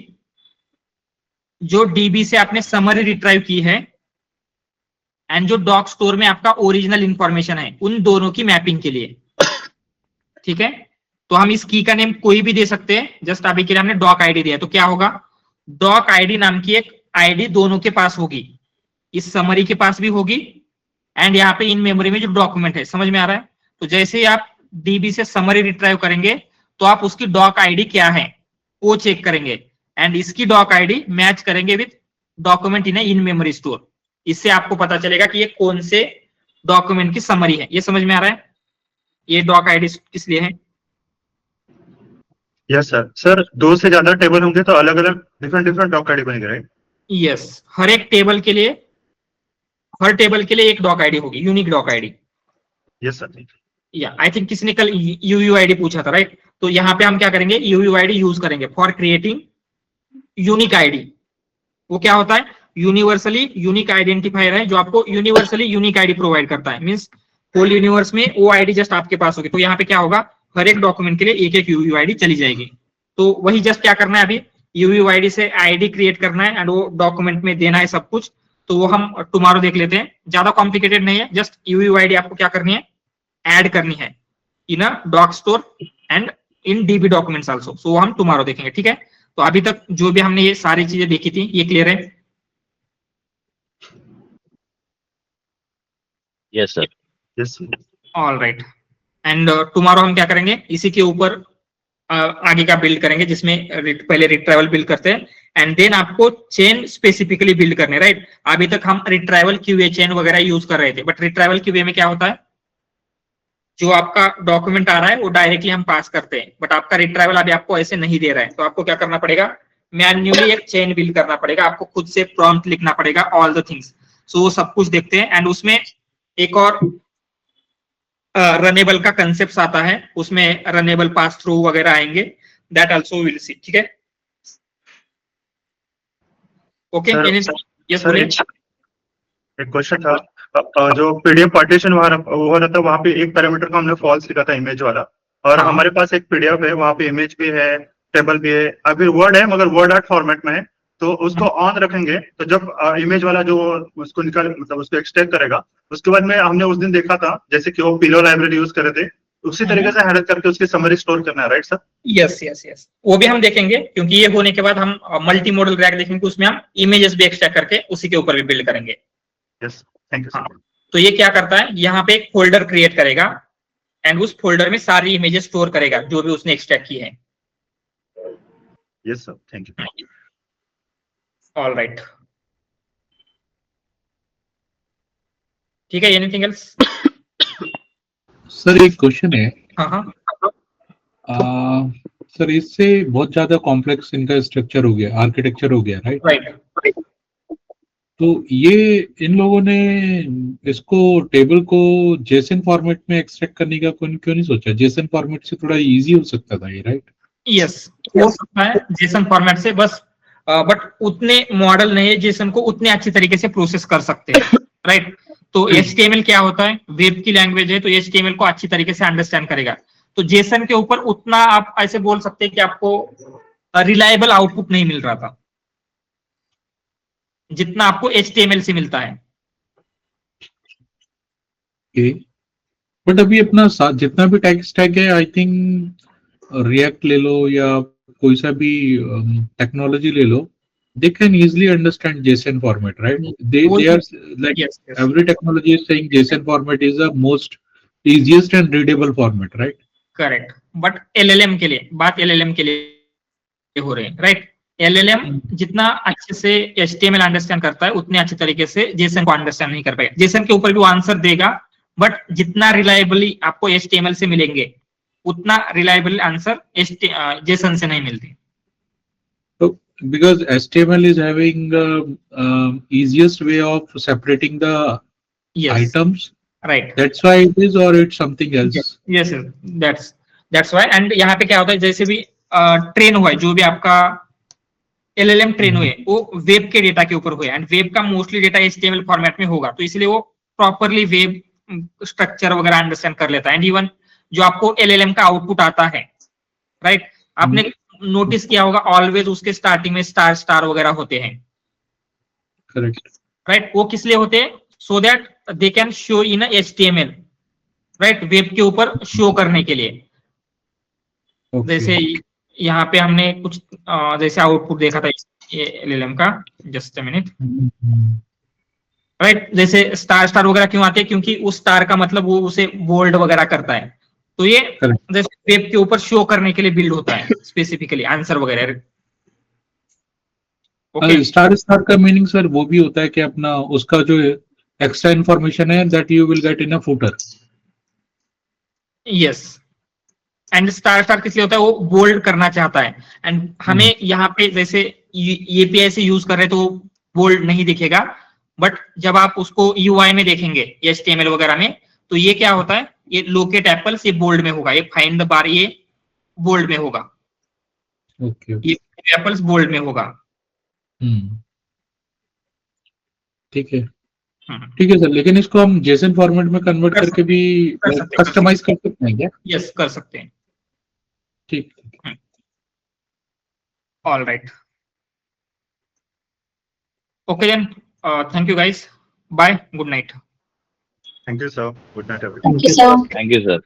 जो डीबी से आपने समरी रिट्राइव की है एंड जो डॉक स्टोर में आपका ओरिजिनल इंफॉर्मेशन है, उन दोनों की मैपिंग के लिए, ठीक है। तो हम इस की का नेम कोई भी दे सकते हैं, जस्ट अभी के लिए हमने डॉक आईडी दिया, तो क्या होगा, डॉक आईडी नाम की एक आईडी दोनों के पास होगी, इस समरी के पास भी होगी एंड यहाँ पे इन मेमोरी में जो डॉक्यूमेंट है, समझ में आ रहा है। तो जैसे ही आप डीबी से समरी रिट्राइव करेंगे तो आप उसकी डॉक आईडी क्या है वो चेक करेंगे एंड इसकी डॉक आईडी मैच करेंगे with document in memory store. इससे आपको पता चलेगा कि ये कौन से डॉक्यूमेंट की समरी है। ये समझ में आ रहा है, ये डॉक आईडी किस लिए है। Yes sir. सर दो से ज्यादा टेबल होंगे तो अलग अलग डिफरेंट डिफरेंट डॉक आईडी बनेंगे, राइट? यस, हर एक टेबल के लिए, हर टेबल के लिए एक डॉक आईडी होगी, unique doc ID. Yes sir. या आई थिंक किसी ने कल यूयूआईडी पूछा था, राइट। तो यहाँ पे हम क्या करेंगे, यूयूआईडी यूज करेंगे फॉर क्रिएटिंग यूनिक आईडी। वो क्या होता है, यूनिवर्सली यूनिक आइडेंटिफायर है, जो आपको यूनिवर्सली यूनिक आईडी प्रोवाइड करता है। मींस होल यूनिवर्स में वो आईडी जस्ट आपके पास होगी। तो यहाँ पे क्या होगा, हर एक डॉक्यूमेंट के लिए एक एक यूयूआईडी चली जाएगी। तो वही जस्ट क्या करना है, अभी यूयूआईडी से आईडी क्रिएट करना है एंड वो डॉक्यूमेंट में देना है सब कुछ। तो वो हम टुमारो देख लेते हैं, ज्यादा कॉम्प्लिकेटेड नहीं है, जस्ट यूयूआईडी आपको क्या करनी है, ऐड करनी है in a doc store and in DB documents also. So हम टुमारो देखेंगे, ठीक है। तो अभी तक जो भी हमने ये सारी चीजें देखी थी, ये क्लियर है? Yes sir. Yes. All right, and tomorrow हम क्या करेंगे, इसी के ऊपर आगे का बिल्ड करेंगे, जिसमें पहले रिट्राइवल बिल्ड करते हैं एंड देन आपको चेन स्पेसिफिकली बिल्ड करने, राइट। अभी तक हम रिट्राइवल क्यूए चेन वगैरह यूज कर रहे थे, बट रिट्राइवल क्यूए में क्या होता है, जो आपका डॉक्यूमेंट आ रहा है वो डायरेक्टली हम पास करते हैं, बट आपका रिट्राइवल अभी आपको ऐसे नहीं दे रहा है। तो आपको क्या करना पड़ेगा, मैन्युअली एक चेन बिल्ड करना पड़ेगा, आपको खुद से प्रॉम्प्ट लिखना पड़ेगा, ऑल द थिंग्स। सो वो सब कुछ देखते हैं एंड उसमें एक और रनेबल का कंसेप्ट आता है, उसमें रनेबल पास थ्रू वगैरह आएंगे, दैट आल्सो विल सी, ठीक है। ओके, यस बोलिए। एक क्वेश्चन था, जो पीडीएफ पार्टीशन वहाँ हो रहा था, वहाँ पे एक पैरामीटर को हमने फॉल्स लिखा था, इमेज वाला, और हाँ। हमारे पास एक पीडीएफ है, वहाँ पे इमेज भी है, टेबल भी है, अभी वर्ड है मगर वर्ड आर्ट फॉर्मेट में है। तो उसको ऑन रखेंगे तो जब इमेज वाला जो उसको निकाल, मतलब उसको एक्सट्रैक्ट करेगा, उसके बाद में हमने उस दिन देखा था जैसे कि वो पिलो लाइब्रेरी यूज कर रहे थे, उसी तरीके से हैंडल करके उसकी समरी स्टोर करना है, right sir? Yes yes yes, वो भी हम देखेंगे, क्योंकि ये होने के बाद हम मल्टी मॉडल रैक देखेंगे, उसमें हम इमेजेस भी एक्सट्रैक्ट करके उसी के ऊपर भी बिल्ड करेंगे। यस, थैंक यू हाँ, सर। तो ये क्या करता है, यहाँ पे एक फोल्डर क्रिएट करेगा एंड उस फोल्डर में सारी इमेजेस स्टोर करेगा जो भी उसने एक्सट्रैक्ट की है। Yes sir, thank you. All right, ठीक है, एनीथिंग एल्स? सर एक क्वेश्चन है। हाँ हाँ सर इससे बहुत ज्यादा कॉम्प्लेक्स इनका स्ट्रक्चर हो गया, आर्किटेक्चर हो गया, राइट? राइट। तो ये इन लोगों ने इसको टेबल को जेसन फॉर्मेट में एक्सट्रैक्ट करने का क्यों नहीं सोचा? जेसन फॉर्मेट से थोड़ा इजी हो सकता था ये, राइट? यस, हो सकता है जेसन फॉर्मेट से, बस बट उतने मॉडल नहीं है जेसन को उतने अच्छी तरीके से प्रोसेस कर सकते हैं, राइट? तो HTML क्या होता है, वेब की लैंग्वेज है, तो HTML को अच्छी तरीके से अंडरस्टैंड करेगा। तो जेसन के ऊपर उतना आप ऐसे बोल सकते हैं कि आपको रिलायबल आउटपुट नहीं मिल रहा था जितना आपको HTML से मिलता है। बट अभी अपना जितना भी टेक स्टैक है, आई थिंक रिएक्ट ले लो या कोई सा भी टेक्नोलॉजी ले लो, they can easily understand JSON format, right? They are like Yes, yes. every technology is saying JSON format is the most easiest and readable format, right? Correct, but LLM के लिए बात, LLM के लिए हो रही है, right? LLM जितना अच्छे से HTML अंडरस्टैंड करता है उतने अच्छे तरीके से JSON को अंडरस्टैंड नहीं कर पाएगा। JSON के ऊपर भी वो आंसर देगा, बट जितना रिलायबली आपको HTML से मिलेंगे उतना रिलायबल आंसर JSON से नहीं मिलते। So because HTML is having easiest way of separating the Yes, items, right. that's why it is, or it's something else? Yes, that's why। And यहाँ पे क्या होता है, जैसे भी ट्रेन हुआ है, जो भी आपका LLM ट्रेन हुए वो वेब के डेटा के ऊपर हुए, एंड वेब का मोस्टली डेटा HTML फॉर्मेट में होगा, तो इसलिए वो प्रॉपरली वेब स्ट्रक्चर वगैरह अंडरस्टैंड कर लेता है। एंड इवन जो आपको LLM का आउटपुट आता है, राइट, आपने नोटिस किया होगा ऑलवेज उसके स्टार्टिंग में स्टार स्टार वगैरह होते हैं, करेक्ट, राइट? वो किस लिए होते हैं? So that they can show in HTML, right, web के ऊपर शो करने के लिए। जैसे यहाँ पे हमने कुछ जैसे आउटपुट देखा था LLM का, जस्ट अ मिनट, राइट? जैसे स्टार स्टार वगैरह क्यों आते हैं? क्योंकि उस स्टार का मतलब वो उसे बोल्ड वगैरह करता है, तो ये जैसे वेब के ऊपर शो करने के लिए बिल्ड होता है स्पेसिफिकली आंसर वगैरह। स्टार स्टार का मीनिंग सर वो भी होता है कि अपना उसका जो एक्स्ट्रा इंफॉर्मेशन है that you will get in a footer. Yes, and star star किस लिए होता है? वो बोल्ड करना चाहता है, एंड हमें यहाँ पे जैसे API से यूज कर रहे तो बोल्ड नहीं दिखेगा, बट जब आप उसको UI में देखेंगे HTML वगैरह में, तो ये क्या होता है, ये लोकेट एप्पल्स ये बोल्ड में होगा, ये फाइंड द बार ये बोल्ड में होगा, ये एप्पल्स बोल्ड में होगा। ठीक है सर, लेकिन इसको हम जेसन फॉर्मेट में कन्वर्ट करके भी कस्टमाइज कर सकते हैं क्या? यस, कर सकते हैं। ठीक, all right, okay then, thank you guys, bye, good night. Thank you, sir. Good night, everyone. Thank you, sir. Thank you, sir.